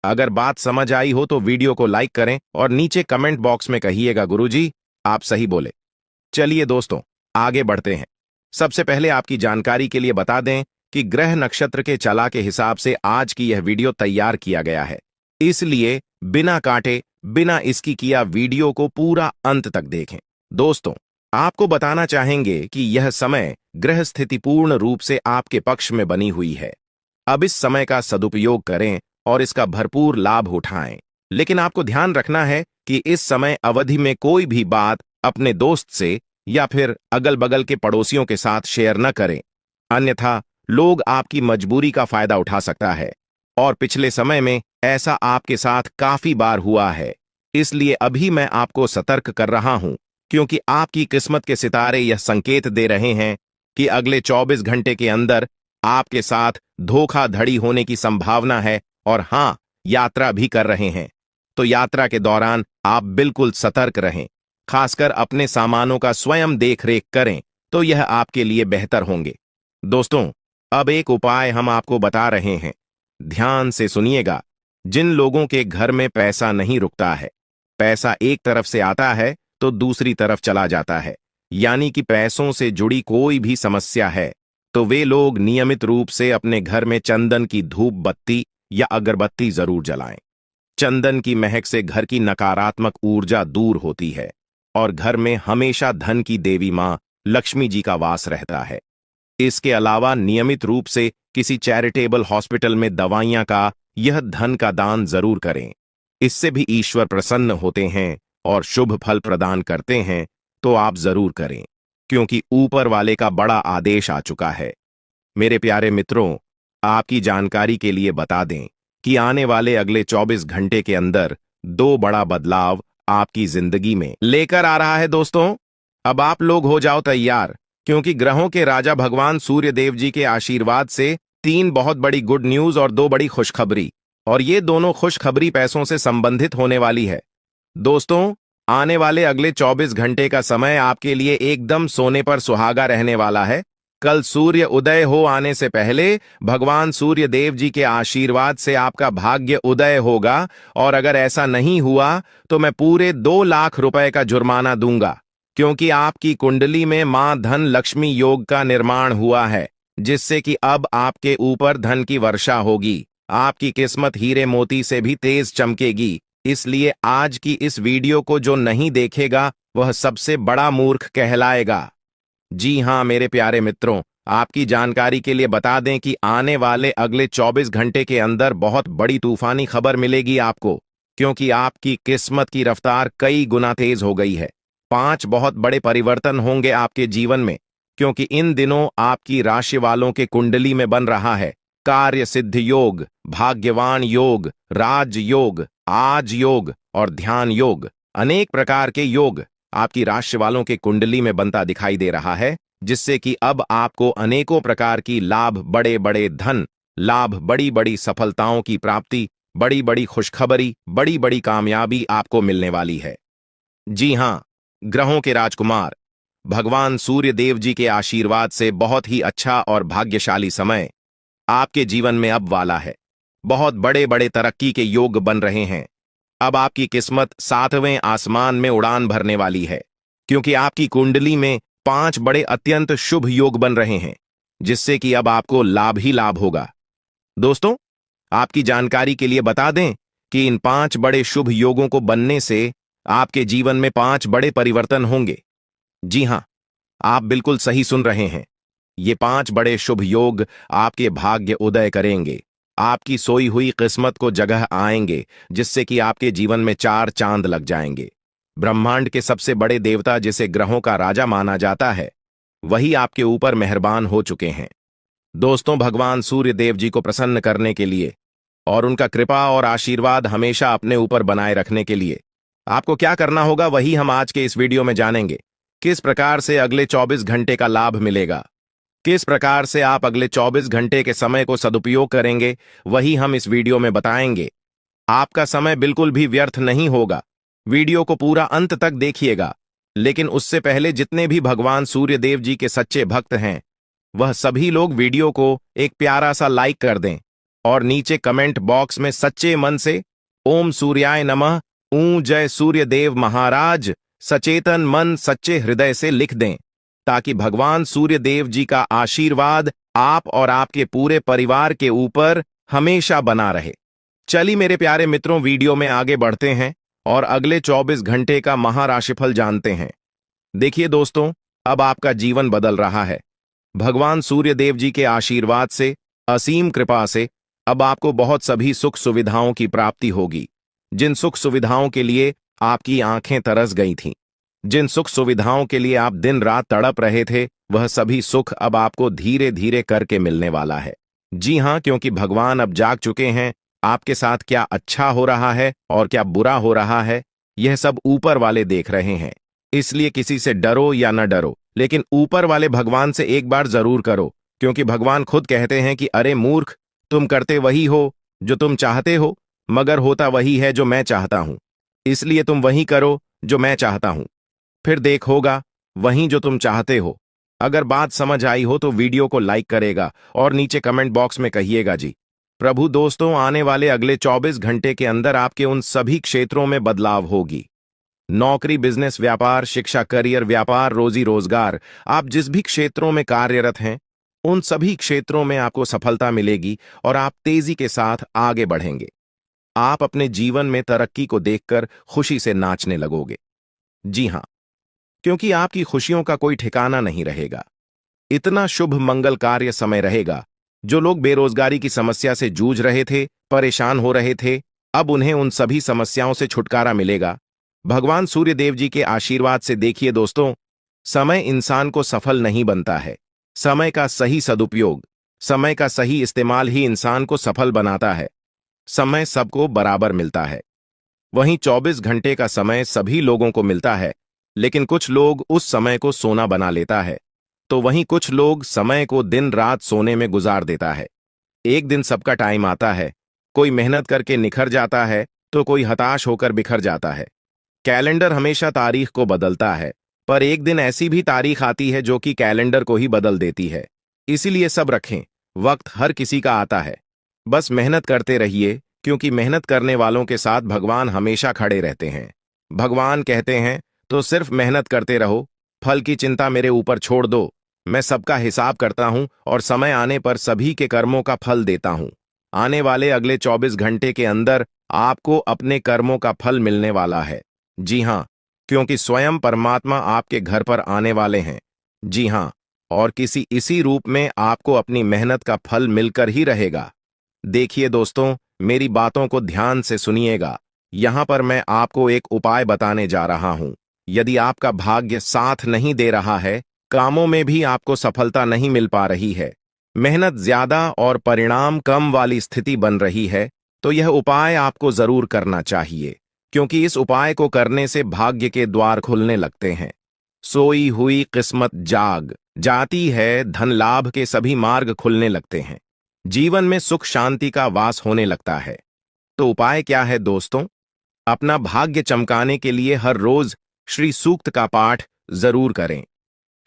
अगर बात समझ आई हो तो वीडियो को लाइक करें और नीचे कमेंट बॉक्स में कहिएगा गुरुजी आप सही बोले। चलिए दोस्तों, आगे बढ़ते हैं। सबसे पहले आपकी जानकारी के लिए बता दें कि ग्रह नक्षत्र के चला के हिसाब से आज की यह वीडियो तैयार किया गया है, इसलिए बिना काटे बिना इसकी किया वीडियो को पूरा अंत तक देखें। दोस्तों, आपको बताना चाहेंगे कि यह समय ग्रह स्थिति पूर्ण रूप से आपके पक्ष में बनी हुई है। अब इस समय का सदुपयोग करें और इसका भरपूर लाभ उठाएं। लेकिन आपको ध्यान रखना है कि इस समय अवधि में कोई भी बात अपने दोस्त से या फिर अगल बगल के पड़ोसियों के साथ शेयर न करें, अन्यथा लोग आपकी मजबूरी का फायदा उठा सकता है और पिछले समय में ऐसा आपके साथ काफी बार हुआ है। इसलिए अभी मैं आपको सतर्क कर रहा हूं, क्योंकि आपकी किस्मत के सितारे यह संकेत दे रहे हैं कि अगले 24 घंटे के अंदर आपके साथ धोखाधड़ी होने की संभावना है और हां, यात्रा भी कर रहे हैं। तो यात्रा के दौरान आप बिल्कुल सतर्क रहें, खासकर अपने सामानों का स्वयं देखरेख करें, तो यह आपके लिए बेहतर होंगे। दोस्तों, अब एक उपाय हम आपको बता रहे हैं, ध्यान से सुनिएगा। जिन लोगों के घर में पैसा नहीं रुकता है, पैसा एक तरफ से आता है तो दूसरी तरफ चला जाता है, यानी कि पैसों से जुड़ी कोई भी समस्या है, तो वे लोग नियमित रूप से अपने घर में चंदन की धूप बत्ती या अगरबत्ती जरूर जलाएं। चंदन की महक से घर की नकारात्मक ऊर्जा दूर होती है और घर में हमेशा धन की देवी मां लक्ष्मी जी का वास रहता है। इसके अलावा नियमित रूप से किसी चैरिटेबल हॉस्पिटल में दवाइयां का यह धन का दान जरूर करें। इससे भी ईश्वर प्रसन्न होते हैं और शुभ फल प्रदान करते हैं, तो आप जरूर करें, क्योंकि ऊपर वाले का बड़ा आदेश आ चुका है। मेरे प्यारे मित्रों, आपकी जानकारी के लिए बता दें कि आने वाले अगले 24 घंटे के अंदर 2 बड़ा बदलाव आपकी जिंदगी में लेकर आ रहा है। दोस्तों, अब आप लोग हो जाओ तैयार, क्योंकि ग्रहों के राजा भगवान सूर्य देव जी के आशीर्वाद से 3 बहुत बड़ी गुड न्यूज और 2 बड़ी खुशखबरी, और ये दोनों खुशखबरी पैसों से संबंधित होने वाली है। दोस्तों, आने वाले अगले 24 घंटे का समय आपके लिए एकदम सोने पर सुहागा रहने वाला है। कल सूर्य उदय हो आने से पहले भगवान सूर्य देव जी के आशीर्वाद से आपका भाग्य उदय होगा, और अगर ऐसा नहीं हुआ तो मैं पूरे 2 लाख रुपए का जुर्माना दूंगा, क्योंकि आपकी कुंडली में मां धन लक्ष्मी योग का निर्माण हुआ है, जिससे कि अब आपके ऊपर धन की वर्षा होगी। आपकी किस्मत हीरे मोती से भी तेज चमकेगी। इसलिए आज की इस वीडियो को जो नहीं देखेगा वह सबसे बड़ा मूर्ख कहलाएगा। जी हां मेरे प्यारे मित्रों, आपकी जानकारी के लिए बता दें कि आने वाले अगले 24 घंटे के अंदर बहुत बड़ी तूफानी खबर मिलेगी आपको, क्योंकि आपकी किस्मत की रफ्तार कई गुना तेज हो गई है। 5 बहुत बड़े परिवर्तन होंगे आपके जीवन में। क्योंकि इन दिनों आपकी राशि वालों के कुंडली में बन रहा है कार्य सिद्ध योग, भाग्यवान योग, राज योग, आज योग और ध्यान योग। अनेक प्रकार के योग आपकी राशि वालों के कुंडली में बनता दिखाई दे रहा है, जिससे कि अब आपको अनेकों प्रकार की लाभ, बड़े बड़े धन लाभ, बड़ी बड़ी सफलताओं की प्राप्ति, बड़ी बड़ी खुशखबरी, बड़ी बड़ी कामयाबी आपको मिलने वाली है। जी हां, ग्रहों के राजकुमार भगवान सूर्य देव जी के आशीर्वाद से बहुत ही अच्छा और भाग्यशाली समय आपके जीवन में अब वाला है। बहुत बड़े बड़े तरक्की के योग बन रहे हैं। अब आपकी किस्मत 7वें आसमान में उड़ान भरने वाली है, क्योंकि आपकी कुंडली में 5 बड़े अत्यंत शुभ योग बन रहे हैं, जिससे कि अब आपको लाभ ही लाभ होगा। दोस्तों, आपकी जानकारी के लिए बता दें कि इन 5 बड़े शुभ योगों को बनने से आपके जीवन में 5 बड़े परिवर्तन होंगे। जी हां, आप बिल्कुल सही सुन रहे हैं। ये 5 बड़े शुभ योग आपके भाग्य उदय करेंगे, आपकी सोई हुई किस्मत को जगह आएंगे, जिससे कि आपके जीवन में 4 चांद लग जाएंगे। ब्रह्मांड के सबसे बड़े देवता, जिसे ग्रहों का राजा माना जाता है, वही आपके ऊपर मेहरबान हो चुके हैं। दोस्तों, भगवान सूर्य देव जी को प्रसन्न करने के लिए और उनका कृपा और आशीर्वाद हमेशा अपने ऊपर बनाए रखने के लिए आपको क्या करना होगा, वही हम आज के इस वीडियो में जानेंगे। किस प्रकार से अगले 24 घंटे का लाभ मिलेगा, किस प्रकार से आप अगले 24 घंटे के समय को सदुपयोग करेंगे, वही हम इस वीडियो में बताएंगे। आपका समय बिल्कुल भी व्यर्थ नहीं होगा। वीडियो को पूरा अंत तक देखिएगा। लेकिन उससे पहले जितने भी भगवान सूर्य देव जी के सच्चे भक्त हैं, वह सभी लोग वीडियो को एक प्यारा सा लाइक कर दें और नीचे कमेंट बॉक्स में सच्चे मन से ओम सूर्याय नमः, ऊं जय सूर्य देव महाराज, सचेतन मन सच्चे हृदय से लिख दें, ताकि भगवान सूर्य देव जी का आशीर्वाद आप और आपके पूरे परिवार के ऊपर हमेशा बना रहे। चलिए मेरे प्यारे मित्रों, वीडियो में आगे बढ़ते हैं और अगले 24 घंटे का महाराशिफल जानते हैं। देखिए दोस्तों, अब आपका जीवन बदल रहा है। भगवान सूर्य देव जी के आशीर्वाद से, असीम कृपा से अब आपको बहुत सभी सुख सुविधाओं की प्राप्ति होगी। जिन सुख सुविधाओं के लिए आपकी आंखें तरस गई थीं, जिन सुख सुविधाओं के लिए आप दिन रात तड़प रहे थे, वह सभी सुख अब आपको धीरे धीरे करके मिलने वाला है। जी हां, क्योंकि भगवान अब जाग चुके हैं। आपके साथ क्या अच्छा हो रहा है और क्या बुरा हो रहा है, यह सब ऊपर वाले देख रहे हैं। इसलिए किसी से डरो या न डरो, लेकिन ऊपर वाले भगवान से एक बार जरूर करो, क्योंकि भगवान खुद कहते हैं कि अरे मूर्ख, तुम करते वही हो जो तुम चाहते हो, मगर होता वही है जो मैं चाहता हूं। इसलिए तुम वही करो जो मैं चाहता हूं, फिर देख होगा वही जो तुम चाहते हो। अगर बात समझ आई हो तो वीडियो को लाइक करेगा और नीचे कमेंट बॉक्स में कहिएगा जी प्रभु। दोस्तों, आने वाले अगले 24 घंटे के अंदर आपके उन सभी क्षेत्रों में बदलाव होगी। नौकरी, बिजनेस, व्यापार, शिक्षा, करियर, व्यापार, रोजी रोजगार, आप जिस भी क्षेत्रों में कार्यरत हैं, उन सभी क्षेत्रों में आपको सफलता मिलेगी और आप तेजी के साथ आगे बढ़ेंगे। आप अपने जीवन में तरक्की को देखकर खुशी से नाचने लगोगे। जी हां, क्योंकि आपकी खुशियों का कोई ठिकाना नहीं रहेगा। इतना शुभ मंगल कार्य समय रहेगा। जो लोग बेरोजगारी की समस्या से जूझ रहे थे, परेशान हो रहे थे, अब उन्हें उन सभी समस्याओं से छुटकारा मिलेगा भगवान सूर्य देव जी के आशीर्वाद से। देखिए दोस्तों, समय इंसान को सफल नहीं बनता है। समय का सही सदुपयोग, समय का सही इस्तेमाल ही इंसान को सफल बनाता है। समय सबको बराबर मिलता है। वहीं 24 घंटे का समय सभी लोगों को मिलता है, लेकिन कुछ लोग उस समय को सोना बना लेता है, तो वहीं कुछ लोग समय को दिन रात सोने में गुजार देता है। एक दिन सबका टाइम आता है, कोई मेहनत करके निखर जाता है तो कोई हताश होकर बिखर जाता है। कैलेंडर हमेशा तारीख को बदलता है, पर एक दिन ऐसी भी तारीख आती है जो कि कैलेंडर को ही बदल देती है। इसीलिए सब रखें, वक्त हर किसी का आता है। बस मेहनत करते रहिए, क्योंकि मेहनत करने वालों के साथ भगवान हमेशा खड़े रहते हैं। भगवान कहते हैं तो सिर्फ मेहनत करते रहो, फल की चिंता मेरे ऊपर छोड़ दो। मैं सबका हिसाब करता हूं और समय आने पर सभी के कर्मों का फल देता हूं। आने वाले अगले 24 घंटे के अंदर आपको अपने कर्मों का फल मिलने वाला है। जी हां, क्योंकि स्वयं परमात्मा आपके घर पर आने वाले हैं। जी हां, और किसी इसी रूप में आपको अपनी मेहनत का फल मिलकर ही रहेगा। देखिए दोस्तों, मेरी बातों को ध्यान से सुनिएगा। यहां पर मैं आपको एक उपाय बताने जा रहा हूं। यदि आपका भाग्य साथ नहीं दे रहा है, कामों में भी आपको सफलता नहीं मिल पा रही है, मेहनत ज्यादा और परिणाम कम वाली स्थिति बन रही है, तो यह उपाय आपको जरूर करना चाहिए, क्योंकि इस उपाय को करने से भाग्य के द्वार खुलने लगते हैं। सोई हुई किस्मत जाग जाती है, धन लाभ के सभी मार्ग खुलने लगते हैं, जीवन में सुख शांति का वास होने लगता है। तो उपाय क्या है दोस्तों? अपना भाग्य चमकाने के लिए हर रोज श्री सूक्त का पाठ जरूर करें।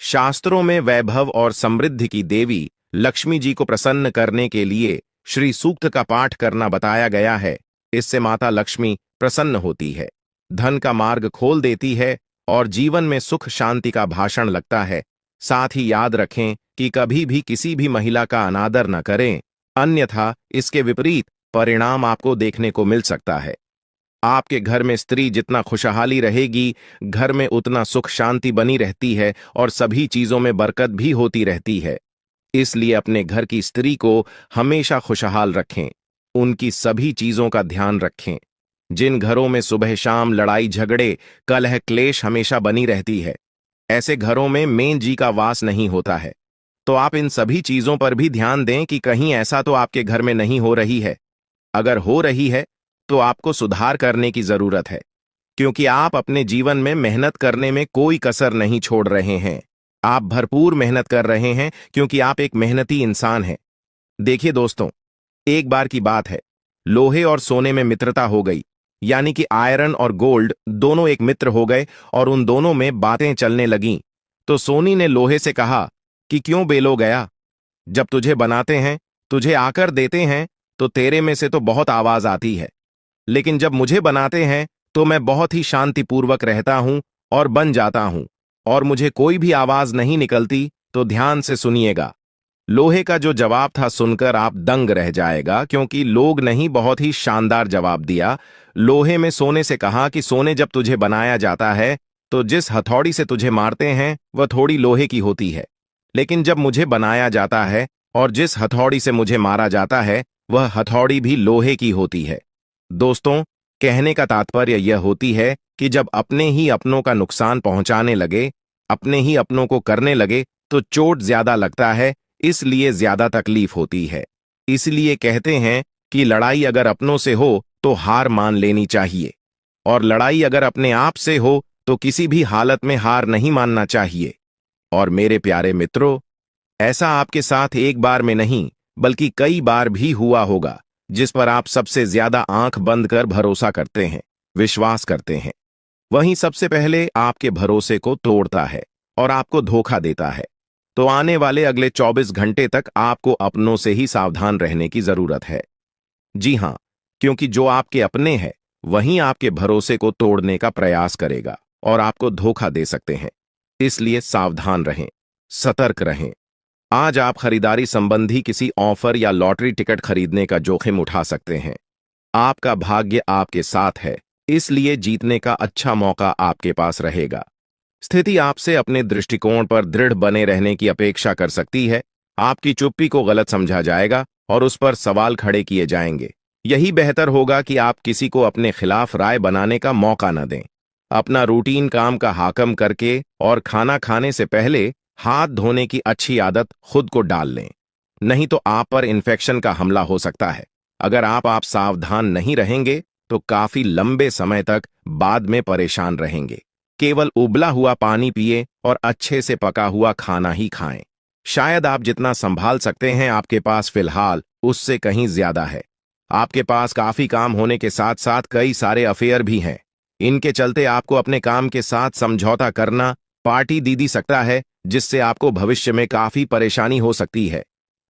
शास्त्रों में वैभव और समृद्धि की देवी लक्ष्मी जी को प्रसन्न करने के लिए श्री सूक्त का पाठ करना बताया गया है। इससे माता लक्ष्मी प्रसन्न होती है, धन का मार्ग खोल देती है और जीवन में सुख शांति का भाषण लगता है। साथ ही याद रखें कि कभी भी किसी भी महिला का अनादर न करें, अन्यथा इसके विपरीत परिणाम आपको देखने को मिल सकता है। आपके घर में स्त्री जितना खुशहाली रहेगी, घर में उतना सुख शांति बनी रहती है और सभी चीजों में बरकत भी होती रहती है। इसलिए अपने घर की स्त्री को हमेशा खुशहाल रखें, उनकी सभी चीजों का ध्यान रखें। जिन घरों में सुबह शाम लड़ाई झगड़े कलह क्लेश हमेशा बनी रहती है, ऐसे घरों में मेन जी का वास नहीं होता है। तो आप इन सभी चीजों पर भी ध्यान दें कि कहीं ऐसा तो आपके घर में नहीं हो रही है। अगर हो रही है तो आपको सुधार करने की जरूरत है, क्योंकि आप अपने जीवन में मेहनत करने में कोई कसर नहीं छोड़ रहे हैं। आप भरपूर मेहनत कर रहे हैं क्योंकि आप एक मेहनती इंसान हैं। देखिए दोस्तों, एक बार की बात है, लोहे और सोने में मित्रता हो गई, यानी कि आयरन और गोल्ड दोनों एक मित्र हो गए और उन दोनों में बातें चलने लगीं। तो सोनी ने लोहे से कहा कि क्यों बेलो गया, जब तुझे बनाते हैं, तुझे आकर देते हैं, तो तेरे में से तो बहुत आवाज आती है, लेकिन जब मुझे बनाते हैं तो मैं बहुत ही शांतिपूर्वक रहता हूं और बन जाता हूं, और मुझे कोई भी आवाज नहीं निकलती। तो ध्यान से सुनिएगा। लोहे का जो जवाब था सुनकर आप दंग रह जाएगा, क्योंकि लोग नहीं, बहुत ही शानदार जवाब दिया। लोहे में सोने से कहा कि सोने, जब तुझे बनाया जाता है तो जिस हथौड़ी से तुझे मारते हैं वह थोड़ी लोहे की होती है, लेकिन जब मुझे बनाया जाता है और जिस हथौड़ी से मुझे मारा जाता है वह हथौड़ी भी लोहे की होती है। दोस्तों, कहने का तात्पर्य यह होती है कि जब अपने ही अपनों का नुकसान पहुंचाने लगे, अपने ही अपनों को करने लगे, तो चोट ज्यादा लगता है, इसलिए ज्यादा तकलीफ होती है। इसलिए कहते हैं कि लड़ाई अगर अपनों से हो तो हार मान लेनी चाहिए, और लड़ाई अगर अपने आप से हो तो किसी भी हालत में हार नहीं मानना चाहिए। और मेरे प्यारे मित्रों, ऐसा आपके साथ एक बार में नहीं बल्कि कई बार भी हुआ होगा, जिस पर आप सबसे ज्यादा आंख बंद कर भरोसा करते हैं, विश्वास करते हैं। वहीं सबसे पहले आपके भरोसे को तोड़ता है और आपको धोखा देता है। तो आने वाले अगले 24 घंटे तक आपको अपनों से ही सावधान रहने की जरूरत है। जी हां, क्योंकि जो आपके अपने हैं वहीं आपके भरोसे को तोड़ने का प्रयास करेगा और आपको धोखा दे सकते हैं। इसलिए सावधान रहें, सतर्क रहें। आज आप खरीदारी संबंधी किसी ऑफर या लॉटरी टिकट खरीदने का जोखिम उठा सकते हैं। आपका भाग्य आपके साथ है, इसलिए जीतने का अच्छा मौका आपके पास रहेगा। स्थिति आपसे अपने दृष्टिकोण पर दृढ़ बने रहने की अपेक्षा कर सकती है। आपकी चुप्पी को गलत समझा जाएगा और उस पर सवाल खड़े किए जाएंगे। यही बेहतर होगा कि आप किसी को अपने खिलाफ राय बनाने का मौका न दें। अपना रूटीन काम का हाकम करके और खाना खाने से पहले हाथ धोने की अच्छी आदत खुद को डाल लें, नहीं तो आप पर इन्फेक्शन का हमला हो सकता है। अगर आप सावधान नहीं रहेंगे तो काफी लंबे समय तक बाद में परेशान रहेंगे। केवल उबला हुआ पानी पिए और अच्छे से पका हुआ खाना ही खाएं। शायद आप जितना संभाल सकते हैं आपके पास फिलहाल उससे कहीं ज्यादा है। आपके पास काफी काम होने के साथ साथ कई सारे अफेयर भी हैं। इनके चलते आपको अपने काम के साथ समझौता करना पार्टी दे सकता है, जिससे आपको भविष्य में काफी परेशानी हो सकती है।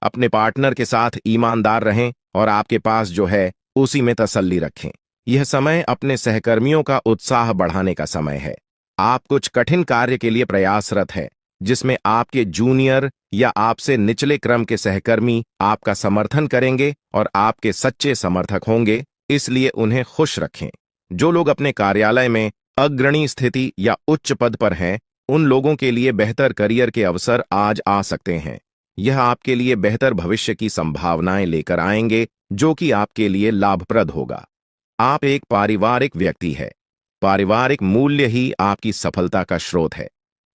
अपने पार्टनर के साथ ईमानदार रहें और आपके पास जो है उसी में तसल्ली रखें। यह समय अपने सहकर्मियों का उत्साह बढ़ाने का समय है। आप कुछ कठिन कार्य के लिए प्रयासरत हैं, जिसमें आपके जूनियर या आपसे निचले क्रम के सहकर्मी आपका समर्थन करेंगे और आपके सच्चे समर्थक होंगे, इसलिए उन्हें खुश रखें। जो लोग अपने कार्यालय में अग्रणी स्थिति या उच्च पद पर हैं, उन लोगों के लिए बेहतर करियर के अवसर आज आ सकते हैं। यह आपके लिए बेहतर भविष्य की संभावनाएं लेकर आएंगे, जो कि आपके लिए लाभप्रद होगा। आप एक पारिवारिक व्यक्ति हैं। पारिवारिक मूल्य ही आपकी सफलता का स्रोत है।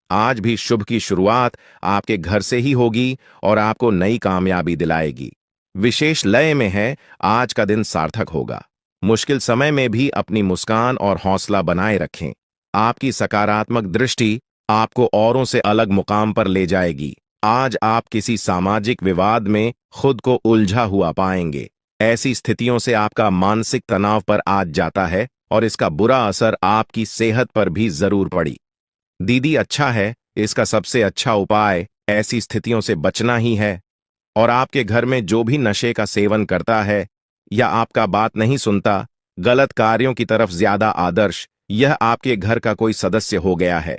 आज भी शुभ की शुरुआत आपके घर से ही होगी और आपको नई कामयाबी दिलाएगी। विशेष लय में है, आज का दिन सार्थक होगा। मुश्किल समय में भी अपनी मुस्कान और हौसला बनाए रखें। आपकी सकारात्मक दृष्टि आपको औरों से अलग मुकाम पर ले जाएगी। आज आप किसी सामाजिक विवाद में खुद को उलझा हुआ पाएंगे। ऐसी स्थितियों से आपका मानसिक तनाव पर आज जाता है और इसका बुरा असर आपकी सेहत पर भी जरूर पड़ी। दीदी, अच्छा है, इसका सबसे अच्छा उपाय ऐसी स्थितियों से बचना ही है। और आपके घर में जो भी नशे का सेवन करता है या आपका बात नहीं सुनता, गलत कार्यों की तरफ ज्यादा आदर्श, यह आपके घर का कोई सदस्य हो गया है।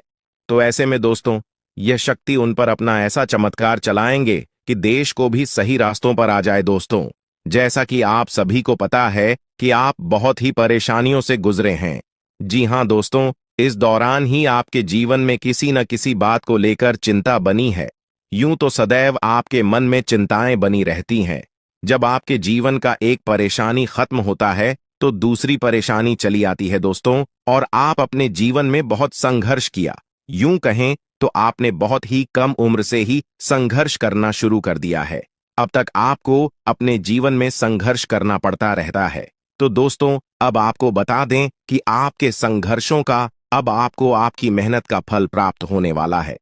तो ऐसे में दोस्तों, यह शक्ति उन पर अपना ऐसा चमत्कार चलाएंगे कि देश को भी सही रास्तों पर आ जाए। दोस्तों, जैसा कि आप सभी को पता है कि आप बहुत ही परेशानियों से गुजरे हैं। जी हां दोस्तों, इस दौरान ही आपके जीवन में किसी न किसी बात को लेकर चिंता बनी है। यूं तो सदैव आपके मन में चिंताएं बनी रहती हैं। जब आपके जीवन का एक परेशानी खत्म होता है तो दूसरी परेशानी चली आती है दोस्तों, और आप अपने जीवन में बहुत संघर्ष किया। यूं कहें तो आपने बहुत ही कम उम्र से ही संघर्ष करना शुरू कर दिया है। अब तक आपको अपने जीवन में संघर्ष करना पड़ता रहता है। तो दोस्तों, अब आपको बता दें कि आपके संघर्षों का अब आपको आपकी मेहनत का फल प्राप्त होने वाला है।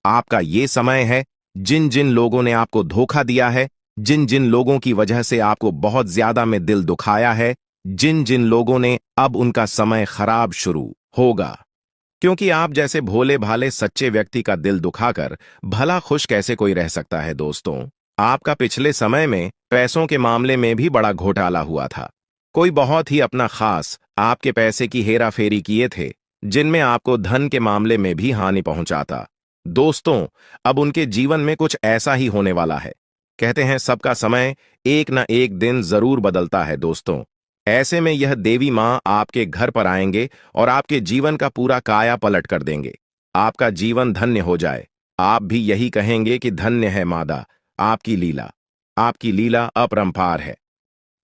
आपका ये समय है, जिन जिन लोगों ने आपको धोखा दिया है, जिन जिन लोगों की वजह से आपको बहुत ज्यादा में दिल दुखाया है, जिन जिन लोगों ने, अब उनका समय खराब शुरू होगा। क्योंकि आप जैसे भोले भाले सच्चे व्यक्ति का दिल दुखाकर भला खुश कैसे कोई रह सकता है दोस्तों। आपका पिछले समय में पैसों के मामले में भी बड़ा घोटाला हुआ था। कोई बहुत ही अपना खास आपके पैसे की हेरा फेरी किए थे, जिनमें आपको धन के मामले में भी हानि पहुंचाता। दोस्तों, अब उनके जीवन में कुछ ऐसा ही होने वाला है। कहते हैं सबका समय एक न एक दिन जरूर बदलता है दोस्तों। ऐसे में यह देवी मां आपके घर पर आएंगे और आपके जीवन का पूरा काया पलट कर देंगे। आपका जीवन धन्य हो जाए। आप भी यही कहेंगे कि धन्य है मादा, आपकी लीला अपरंपार है।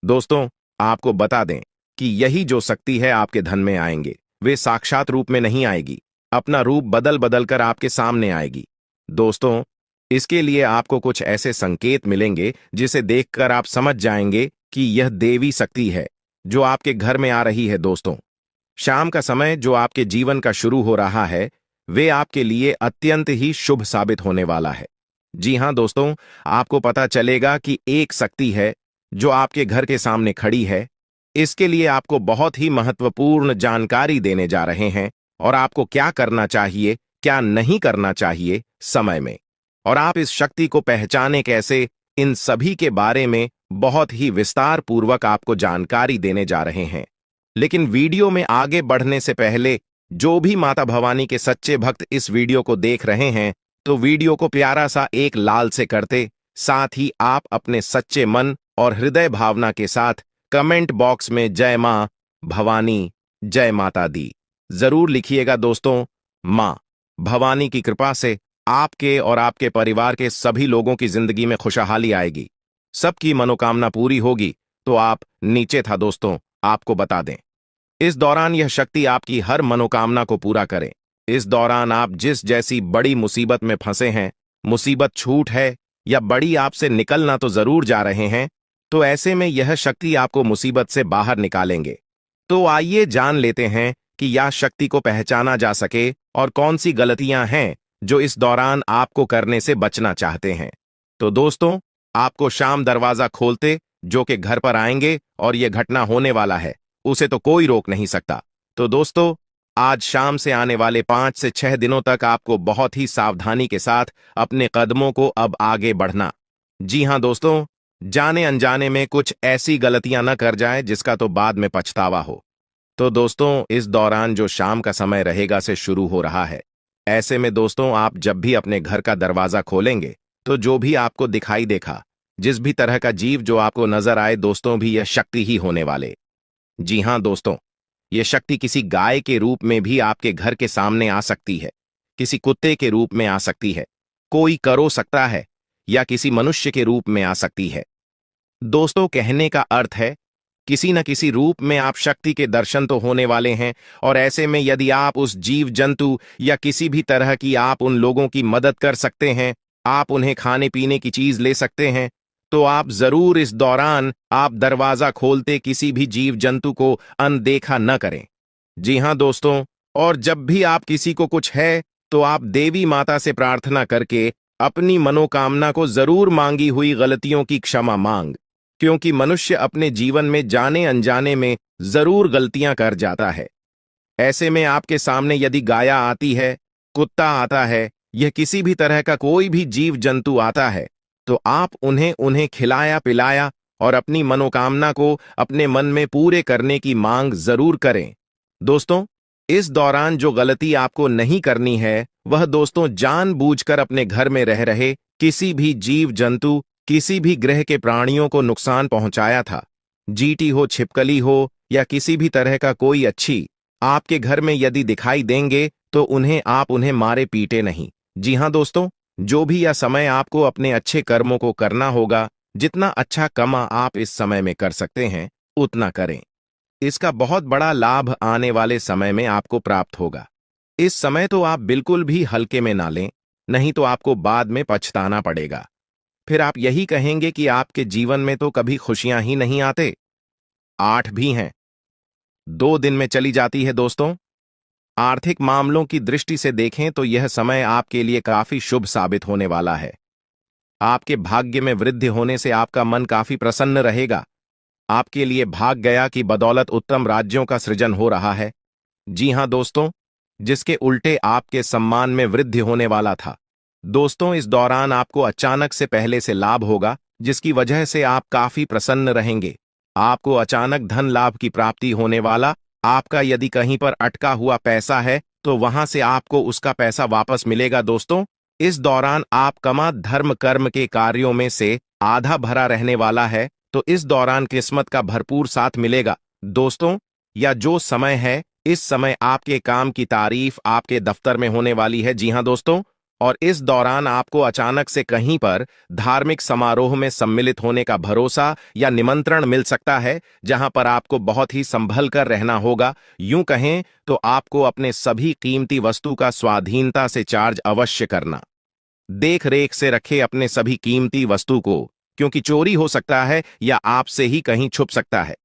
दोस्तों, आपको बता दें कि यही जो शक्ति है आपके धन में आएंगे, वे साक्षात रूप में नहीं आएगी, अपना रूप बदल बदल कर आपके सामने आएगी। दोस्तों, इसके लिए आपको कुछ ऐसे संकेत मिलेंगे जिसे देखकर आप समझ जाएंगे कि यह देवी शक्ति है जो आपके घर में आ रही है। दोस्तों, शाम का समय जो आपके जीवन का शुरू हो रहा है, वे आपके लिए अत्यंत ही शुभ साबित होने वाला है। जी हां दोस्तों, आपको पता चलेगा कि एक शक्ति है जो आपके घर के सामने खड़ी है। इसके लिए आपको बहुत ही महत्वपूर्ण जानकारी देने जा रहे हैं, और आपको क्या करना चाहिए, क्या नहीं करना चाहिए समय में, और आप इस शक्ति को पहचाने कैसे, इन सभी के बारे में बहुत ही विस्तार पूर्वक आपको जानकारी देने जा रहे हैं। लेकिन वीडियो में आगे बढ़ने से पहले जो भी माता भवानी के सच्चे भक्त इस वीडियो को देख रहे हैं, तो वीडियो को प्यारा सा एक लाल से करते, साथ ही आप अपने सच्चे मन और हृदय भावना के साथ कमेंट बॉक्स में जय मां भवानी, जय माता दी जरूर लिखिएगा दोस्तों। मां भवानी की कृपा से आपके और आपके परिवार के सभी लोगों की जिंदगी में खुशहाली आएगी, सबकी मनोकामना पूरी होगी। तो आप नीचे था दोस्तों, आपको बता दें, इस दौरान यह शक्ति आपकी हर मनोकामना को पूरा करे। इस दौरान आप जिस जैसी बड़ी मुसीबत में फंसे हैं, मुसीबत छूट है या बड़ी आपसे निकलना तो जरूर जा रहे हैं, तो ऐसे में यह शक्ति आपको मुसीबत से बाहर निकालेंगे। तो आइए जान लेते हैं कि यह शक्ति को पहचाना जा सके और कौन सी गलतियां हैं जो इस दौरान आपको करने से बचना चाहते हैं। तो दोस्तों, आपको शाम दरवाजा खोलते जो कि घर पर आएंगे और यह घटना होने वाला है, उसे तो कोई रोक नहीं सकता। तो दोस्तों, आज शाम से आने वाले 5 से 6 दिनों तक आपको बहुत ही सावधानी के साथ अपने कदमों को अब आगे बढ़ना। जी हां दोस्तों, जाने अनजाने में कुछ ऐसी गलतियां न कर जाए जिसका तो बाद में पछतावा हो। तो दोस्तों, इस दौरान जो शाम का समय रहेगा से शुरू हो रहा है। ऐसे में दोस्तों, आप जब भी अपने घर का दरवाजा खोलेंगे तो जो भी आपको दिखाई देखा, जिस भी तरह का जीव जो आपको नजर आए दोस्तों, भी यह शक्ति ही होने वाले। जी हां दोस्तों, यह शक्ति किसी गाय के रूप में भी आपके घर के सामने आ सकती है, किसी कुत्ते के रूप में आ सकती है, कोई करो सकता है, या किसी मनुष्य के रूप में आ सकती है। दोस्तों, कहने का अर्थ है किसी न किसी रूप में आप शक्ति के दर्शन तो होने वाले हैं। और ऐसे में यदि आप उस जीव जंतु या किसी भी तरह की आप उन लोगों की मदद कर सकते हैं, आप उन्हें खाने पीने की चीज ले सकते हैं, तो आप जरूर इस दौरान आप दरवाजा खोलते किसी भी जीव जंतु को अनदेखा न करें। जी हां दोस्तों, और जब भी आप किसी को कुछ है तो आप देवी माता से प्रार्थना करके अपनी मनोकामना को जरूर मांगी हुई गलतियों की क्षमा मांग, क्योंकि मनुष्य अपने जीवन में जाने अनजाने में जरूर गलतियां कर जाता है। ऐसे में आपके सामने यदि गाया आती है, कुत्ता आता है, यह किसी भी तरह का कोई भी जीव जंतु आता है, तो आप उन्हें खिलाया पिलाया और अपनी मनोकामना को अपने मन में पूरे करने की मांग जरूर करें। दोस्तों, इस दौरान जो गलती आपको नहीं करनी है वह दोस्तों जानबूझकर अपने घर में रह रहे किसी भी जीव जंतु, किसी भी ग्रह के प्राणियों को नुकसान पहुंचाया था। जीटी हो, छिपकली हो या किसी भी तरह का कोई अच्छी आपके घर में यदि दिखाई देंगे तो उन्हें मारे पीटे नहीं। जी हां दोस्तों, जो भी यह समय आपको अपने अच्छे कर्मों को करना होगा, जितना अच्छा कमा आप इस समय में कर सकते हैं उतना करें। इसका बहुत बड़ा लाभ आने वाले समय में आपको प्राप्त होगा। इस समय तो आप बिल्कुल भी हल्के में ना लें, नहीं तो आपको बाद में पछताना पड़ेगा। फिर आप यही कहेंगे कि आपके जीवन में तो कभी खुशियां ही नहीं आते। 8 भी हैं, 2 दिन में चली जाती है। दोस्तों, आर्थिक मामलों की दृष्टि से देखें तो यह समय आपके लिए काफी शुभ साबित होने वाला है। आपके भाग्य में वृद्धि होने से आपका मन काफी प्रसन्न रहेगा। आपके लिए भाग गया की बदौलत उत्तम राज्यों का सृजन हो रहा है। जी हां दोस्तों, जिसके उल्टे आपके सम्मान में वृद्धि होने वाला था। दोस्तों, इस दौरान आपको अचानक से पहले से लाभ होगा, जिसकी वजह से आप काफी प्रसन्न रहेंगे। आपको अचानक धन लाभ की प्राप्ति होने वाला। आपका यदि कहीं पर अटका हुआ पैसा है तो वहां से आपको उसका पैसा वापस मिलेगा। दोस्तों, इस दौरान आप कमा धर्म कर्म के कार्यों में से आधा भरा रहने वाला है, तो इस दौरान किस्मत का भरपूर साथ मिलेगा। दोस्तों, या जो समय है, इस समय आपके काम की तारीफ आपके दफ्तर में होने वाली है। जी हां दोस्तों, और इस दौरान आपको अचानक से कहीं पर धार्मिक समारोह में सम्मिलित होने का भरोसा या निमंत्रण मिल सकता है, जहां पर आपको बहुत ही संभल कर रहना होगा। यूं कहें तो आपको अपने सभी कीमती वस्तु का स्वाधीनता से चार्ज अवश्य करना। देख रेख से रखे अपने सभी कीमती वस्तु को, क्योंकि चोरी हो सकता है या आपसे ही कहीं छुप सकता है।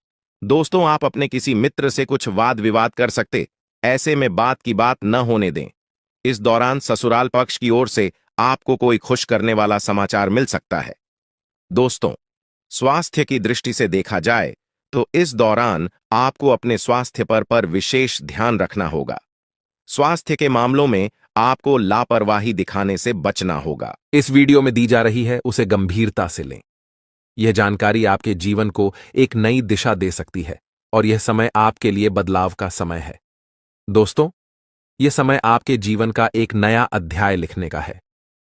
दोस्तों, आप अपने किसी मित्र से कुछ वाद विवाद कर सकते, ऐसे में बात की बात न होने दें। इस दौरान ससुराल पक्ष की ओर से आपको कोई खुश करने वाला समाचार मिल सकता है। दोस्तों, स्वास्थ्य की दृष्टि से देखा जाए तो इस दौरान आपको अपने स्वास्थ्य पर विशेष ध्यान रखना होगा। स्वास्थ्य के मामलों में आपको लापरवाही दिखाने से बचना होगा। इस वीडियो में दी जा रही है उसे गंभीरता से लें। यह जानकारी आपके जीवन को एक नई दिशा दे सकती है और यह समय आपके लिए बदलाव का समय है। दोस्तों, यह समय आपके जीवन का एक नया अध्याय लिखने का है।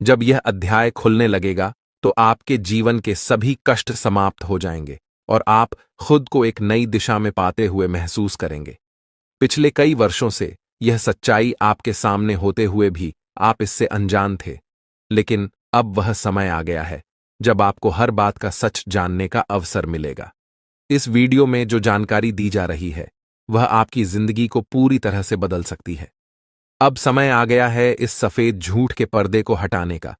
जब यह अध्याय खुलने लगेगा तो आपके जीवन के सभी कष्ट समाप्त हो जाएंगे और आप खुद को एक नई दिशा में पाते हुए महसूस करेंगे। पिछले कई वर्षों से यह सच्चाई आपके सामने होते हुए भी आप इससे अनजान थे, लेकिन अब वह समय आ गया है जब आपको हर बात का सच जानने का अवसर मिलेगा। इस वीडियो में जो जानकारी दी जा रही है वह आपकी जिंदगी को पूरी तरह से बदल सकती है। अब समय आ गया है इस सफेद झूठ के पर्दे को हटाने का,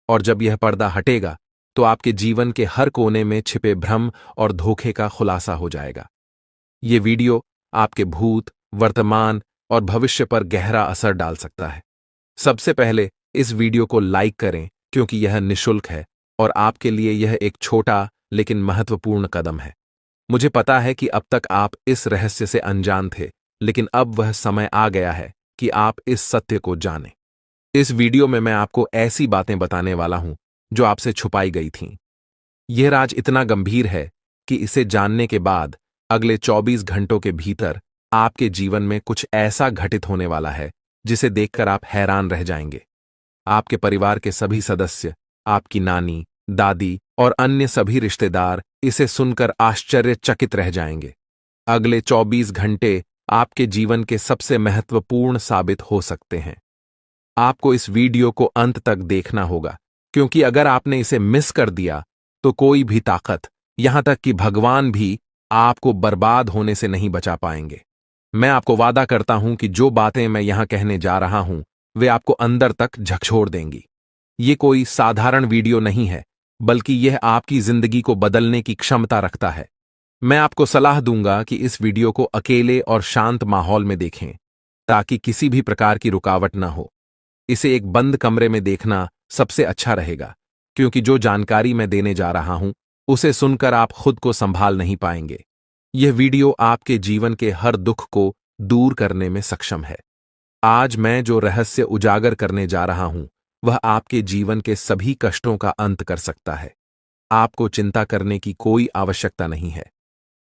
और जब यह पर्दा हटेगा तो आपके जीवन के हर कोने में छिपे भ्रम और धोखे का खुलासा हो जाएगा। ये वीडियो आपके भूत, वर्तमान और भविष्य पर गहरा असर डाल सकता है। सबसे पहले इस वीडियो को लाइक करें, क्योंकि यह निःशुल्क है और आपके लिए यह एक छोटा लेकिन महत्वपूर्ण कदम है। मुझे पता है कि अब तक आप इस रहस्य से अनजान थे, लेकिन अब वह समय आ गया है कि आप इस सत्य को जानें। इस वीडियो में मैं आपको ऐसी बातें बताने वाला हूं जो आपसे छुपाई गई थीं। यह राज इतना गंभीर है कि इसे जानने के बाद अगले 24 घंटों के भीतर आपके जीवन में कुछ ऐसा घटित होने वाला है जिसे देखकर आप हैरान रह जाएंगे। आपके परिवार के सभी सदस्य, आपकी नानी, दादी और अन्य सभी रिश्तेदार इसे सुनकर आश्चर्यचकित रह जाएंगे। अगले 24 घंटे आपके जीवन के सबसे महत्वपूर्ण साबित हो सकते हैं। आपको इस वीडियो को अंत तक देखना होगा, क्योंकि अगर आपने इसे मिस कर दिया तो कोई भी ताकत, यहां तक कि भगवान भी आपको बर्बाद होने से नहीं बचा पाएंगे। मैं आपको वादा करता हूं कि जो बातें मैं यहां कहने जा रहा हूं वे आपको अंदर तक झकझोर देंगी। ये कोई साधारण वीडियो नहीं है, बल्कि यह आपकी जिंदगी को बदलने की क्षमता रखता है। मैं आपको सलाह दूंगा कि इस वीडियो को अकेले और शांत माहौल में देखें, ताकि किसी भी प्रकार की रुकावट न हो। इसे एक बंद कमरे में देखना सबसे अच्छा रहेगा, क्योंकि जो जानकारी मैं देने जा रहा हूं उसे सुनकर आप खुद को संभाल नहीं पाएंगे। यह वीडियो आपके जीवन के हर दुख को दूर करने में सक्षम है। आज मैं जो रहस्य उजागर करने जा रहा हूं वह आपके जीवन के सभी कष्टों का अंत कर सकता है। आपको चिंता करने की कोई आवश्यकता नहीं है।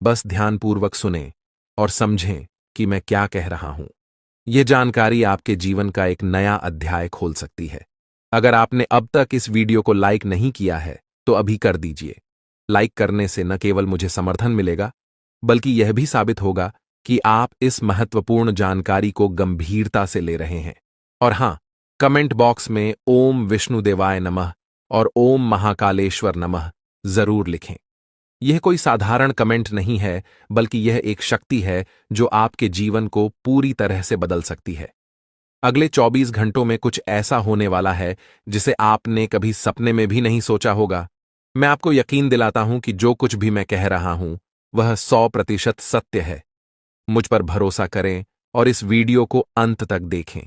बस ध्यानपूर्वक सुनें और समझें कि मैं क्या कह रहा हूं। यह जानकारी आपके जीवन का एक नया अध्याय खोल सकती है। अगर आपने अब तक इस वीडियो को लाइक नहीं किया है तो अभी कर दीजिए। लाइक करने से न केवल मुझे समर्थन मिलेगा, बल्कि यह भी साबित होगा कि आप इस महत्वपूर्ण जानकारी को गंभीरता से ले रहे हैं। और हां, कमेंट बॉक्स में ओम विष्णुदेवाय नमः और ओम महाकालेश्वर नमः जरूर लिखें। यह कोई साधारण कमेंट नहीं है, बल्कि यह एक शक्ति है जो आपके जीवन को पूरी तरह से बदल सकती है। अगले 24 घंटों में कुछ ऐसा होने वाला है जिसे आपने कभी सपने में भी नहीं सोचा होगा। मैं आपको यकीन दिलाता हूं कि जो कुछ भी मैं कह रहा हूं वह 100% सत्य है। मुझ पर भरोसा करें और इस वीडियो को अंत तक देखें।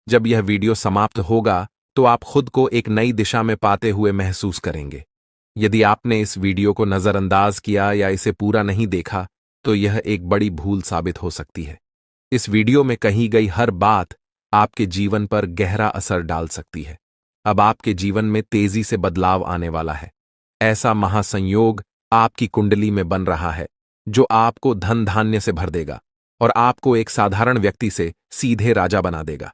जब यह वीडियो समाप्त होगा तो आप खुद को एक नई दिशा में पाते हुए महसूस करेंगे। यदि आपने इस वीडियो को नजरअंदाज किया या इसे पूरा नहीं देखा तो यह एक बड़ी भूल साबित हो सकती है। इस वीडियो में कही गई हर बात आपके जीवन पर गहरा असर डाल सकती है। अब आपके जीवन में तेजी से बदलाव आने वाला है। ऐसा महासंयोग आपकी कुंडली में बन रहा है जो आपको धन धान्य से भर देगा और आपको एक साधारण व्यक्ति से सीधे राजा बना देगा।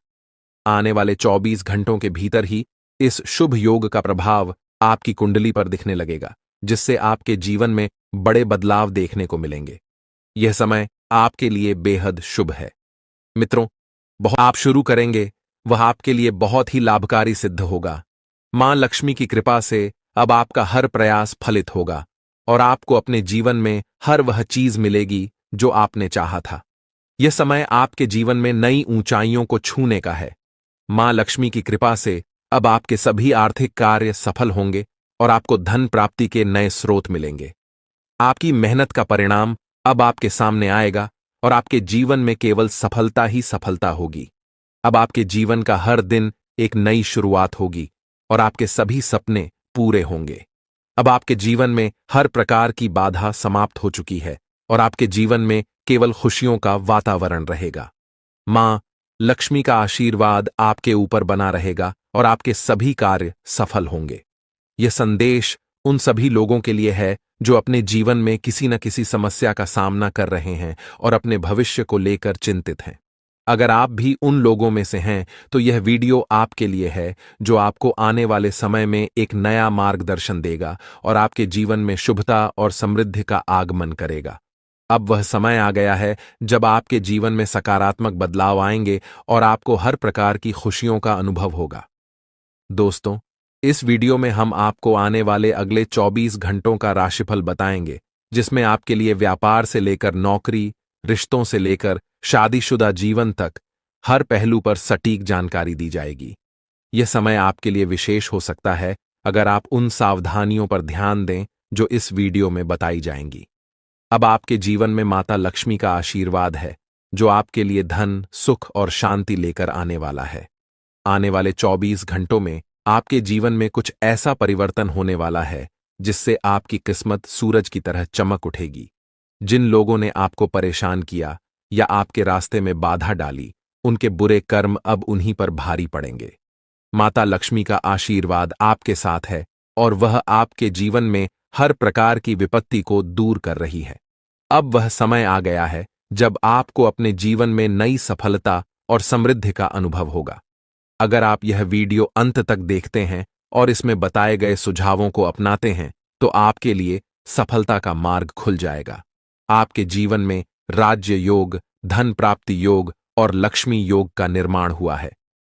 आने वाले 24 घंटों के भीतर ही इस शुभ योग का प्रभाव आपकी कुंडली पर दिखने लगेगा, जिससे आपके जीवन में बड़े बदलाव देखने को मिलेंगे। यह समय आपके लिए बेहद शुभ है। मित्रों, आप शुरू करेंगे वह आपके लिए बहुत ही लाभकारी सिद्ध होगा। मां लक्ष्मी की कृपा से अब आपका हर प्रयास फलित होगा और आपको अपने जीवन में हर वह चीज मिलेगी जो आपने चाहा था। यह समय आपके जीवन में नई ऊंचाइयों को छूने का है। मां लक्ष्मी की कृपा से अब आपके सभी आर्थिक कार्य सफल होंगे और आपको धन प्राप्ति के नए स्रोत मिलेंगे। आपकी मेहनत का परिणाम अब आपके सामने आएगा और आपके जीवन में केवल सफलता ही सफलता होगी। अब आपके जीवन का हर दिन एक नई शुरुआत होगी और आपके सभी सपने पूरे होंगे। अब आपके जीवन में हर प्रकार की बाधा समाप्त हो चुकी है और आपके जीवन में केवल खुशियों का वातावरण रहेगा। मां लक्ष्मी का आशीर्वाद आपके ऊपर बना रहेगा और आपके सभी कार्य सफल होंगे। यह संदेश उन सभी लोगों के लिए है जो अपने जीवन में किसी न किसी समस्या का सामना कर रहे हैं और अपने भविष्य को लेकर चिंतित हैं। अगर आप भी उन लोगों में से हैं तो यह वीडियो आपके लिए है, जो आपको आने वाले समय में एक नया मार्गदर्शन देगा और आपके जीवन में शुभता और समृद्धि का आगमन करेगा। अब वह समय आ गया है जब आपके जीवन में सकारात्मक बदलाव आएंगे और आपको हर प्रकार की खुशियों का अनुभव होगा। दोस्तों, इस वीडियो में हम आपको आने वाले अगले 24 घंटों का राशिफल बताएंगे, जिसमें आपके लिए व्यापार से लेकर नौकरी, रिश्तों से लेकर शादीशुदा जीवन तक हर पहलू पर सटीक जानकारी दी जाएगी। यह समय आपके लिए विशेष हो सकता है अगर आप उन सावधानियों पर ध्यान दें जो इस वीडियो में बताई जाएंगी। अब आपके जीवन में माता लक्ष्मी का आशीर्वाद है, जो आपके लिए धन, सुख और शांति लेकर आने वाला है। आने वाले 24 घंटों में आपके जीवन में कुछ ऐसा परिवर्तन होने वाला है जिससे आपकी किस्मत सूरज की तरह चमक उठेगी। जिन लोगों ने आपको परेशान किया या आपके रास्ते में बाधा डाली, उनके बुरे कर्म अब उन्हीं पर भारी पड़ेंगे। माता लक्ष्मी का आशीर्वाद आपके साथ है और वह आपके जीवन में हर प्रकार की विपत्ति को दूर कर रही है। अब वह समय आ गया है जब आपको अपने जीवन में नई सफलता और समृद्धि का अनुभव होगा। अगर आप यह वीडियो अंत तक देखते हैं और इसमें बताए गए सुझावों को अपनाते हैं तो आपके लिए सफलता का मार्ग खुल जाएगा। आपके जीवन में राज्य योग, धन प्राप्ति योग और लक्ष्मी योग का निर्माण हुआ है।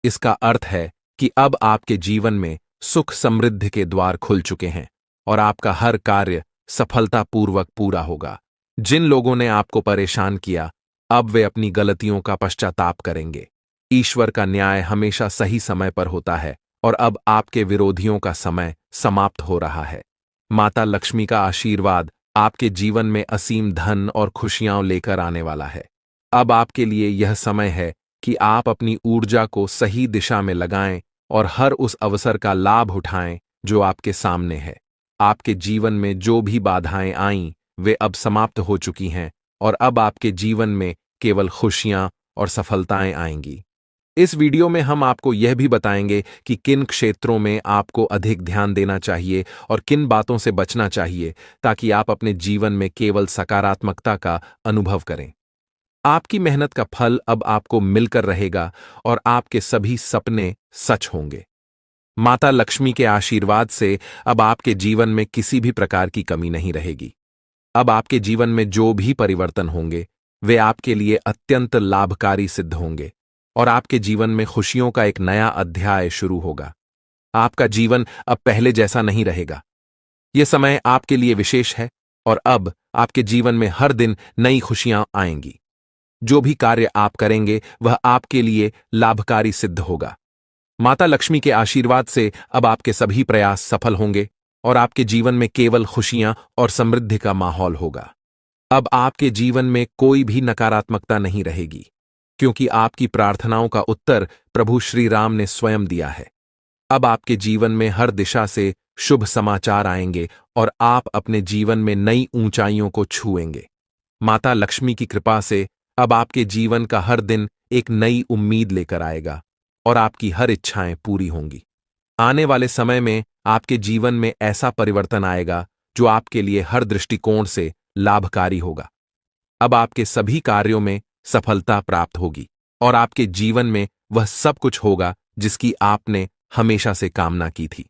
इसका अर्थ है कि अब आपके जीवन में सुख समृद्धि के द्वार खुल चुके हैं और आपका हर कार्य सफलतापूर्वक पूरा होगा। जिन लोगों ने आपको परेशान किया, अब वे अपनी गलतियों का पश्चाताप करेंगे। ईश्वर का न्याय हमेशा सही समय पर होता है और अब आपके विरोधियों का समय समाप्त हो रहा है। माता लक्ष्मी का आशीर्वाद आपके जीवन में असीम धन और खुशियां लेकर आने वाला है। अब आपके लिए यह समय है कि आप अपनी ऊर्जा को सही दिशा में लगाएं और हर उस अवसर का लाभ उठाएं जो आपके सामने है। आपके जीवन में जो भी बाधाएं आईं, वे अब समाप्त हो चुकी हैं और अब आपके जीवन में केवल खुशियां और सफलताएं आएंगी। इस वीडियो में हम आपको यह भी बताएंगे कि किन क्षेत्रों में आपको अधिक ध्यान देना चाहिए और किन बातों से बचना चाहिए ताकि आप अपने जीवन में केवल सकारात्मकता का अनुभव करें। आपकी मेहनत का फल अब आपको मिलकर रहेगा और आपके सभी सपने सच होंगे। माता लक्ष्मी के आशीर्वाद से अब आपके जीवन में किसी भी प्रकार की कमी नहीं रहेगी। अब आपके जीवन में जो भी परिवर्तन होंगे, वे आपके लिए अत्यंत लाभकारी सिद्ध होंगे और आपके जीवन में खुशियों का एक नया अध्याय शुरू होगा। आपका जीवन अब पहले जैसा नहीं रहेगा। यह समय आपके लिए विशेष है और अब आपके जीवन में हर दिन नई खुशियां आएंगी। जो भी कार्य आप करेंगे वह आपके लिए लाभकारी सिद्ध होगा। माता लक्ष्मी के आशीर्वाद से अब आपके सभी प्रयास सफल होंगे और आपके जीवन में केवल खुशियां और समृद्धि का माहौल होगा। अब आपके जीवन में कोई भी नकारात्मकता नहीं रहेगी, क्योंकि आपकी प्रार्थनाओं का उत्तर प्रभु श्री राम ने स्वयं दिया है। अब आपके जीवन में हर दिशा से शुभ समाचार आएंगे और आप अपने जीवन में नई ऊंचाइयों को छुएंगे। माता लक्ष्मी की कृपा से अब आपके जीवन का हर दिन एक नई उम्मीद लेकर आएगा और आपकी हर इच्छाएं पूरी होंगी। आने वाले समय में आपके जीवन में ऐसा परिवर्तन आएगा जो आपके लिए हर दृष्टिकोण से लाभकारी होगा। अब आपके सभी कार्यों में सफलता प्राप्त होगी और आपके जीवन में वह सब कुछ होगा जिसकी आपने हमेशा से कामना की थी।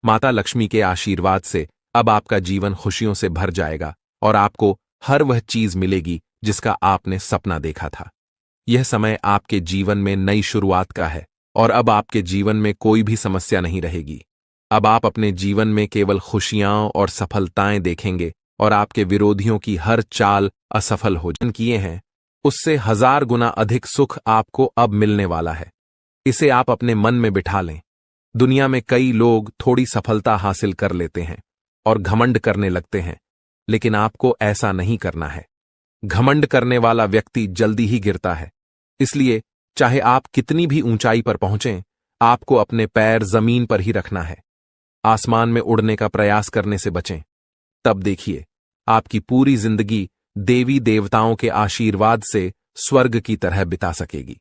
माता लक्ष्मी के आशीर्वाद से अब आपका जीवन खुशियों से भर जाएगा और आपको हर वह चीज मिलेगी जिसका आपने सपना देखा था। यह समय आपके जीवन में नई शुरुआत का है और अब आपके जीवन में कोई भी समस्या नहीं रहेगी। अब आप अपने जीवन में केवल खुशियां और सफलताएं देखेंगे और आपके विरोधियों की हर चाल असफल हो किए हैं, उससे 1000 गुना अधिक सुख आपको अब मिलने वाला है। इसे आप अपने मन में बिठा लें। दुनिया में कई लोग थोड़ी सफलता हासिल कर लेते हैं और घमंड करने लगते हैं, लेकिन आपको ऐसा नहीं करना है। घमंड करने वाला व्यक्ति जल्दी ही गिरता है। इसलिए चाहे आप कितनी भी ऊंचाई पर पहुंचें, आपको अपने पैर जमीन पर ही रखना है। आसमान में उड़ने का प्रयास करने से बचें। तब देखिए, आपकी पूरी जिंदगी देवी देवताओं के आशीर्वाद से स्वर्ग की तरह बिता सकेगी।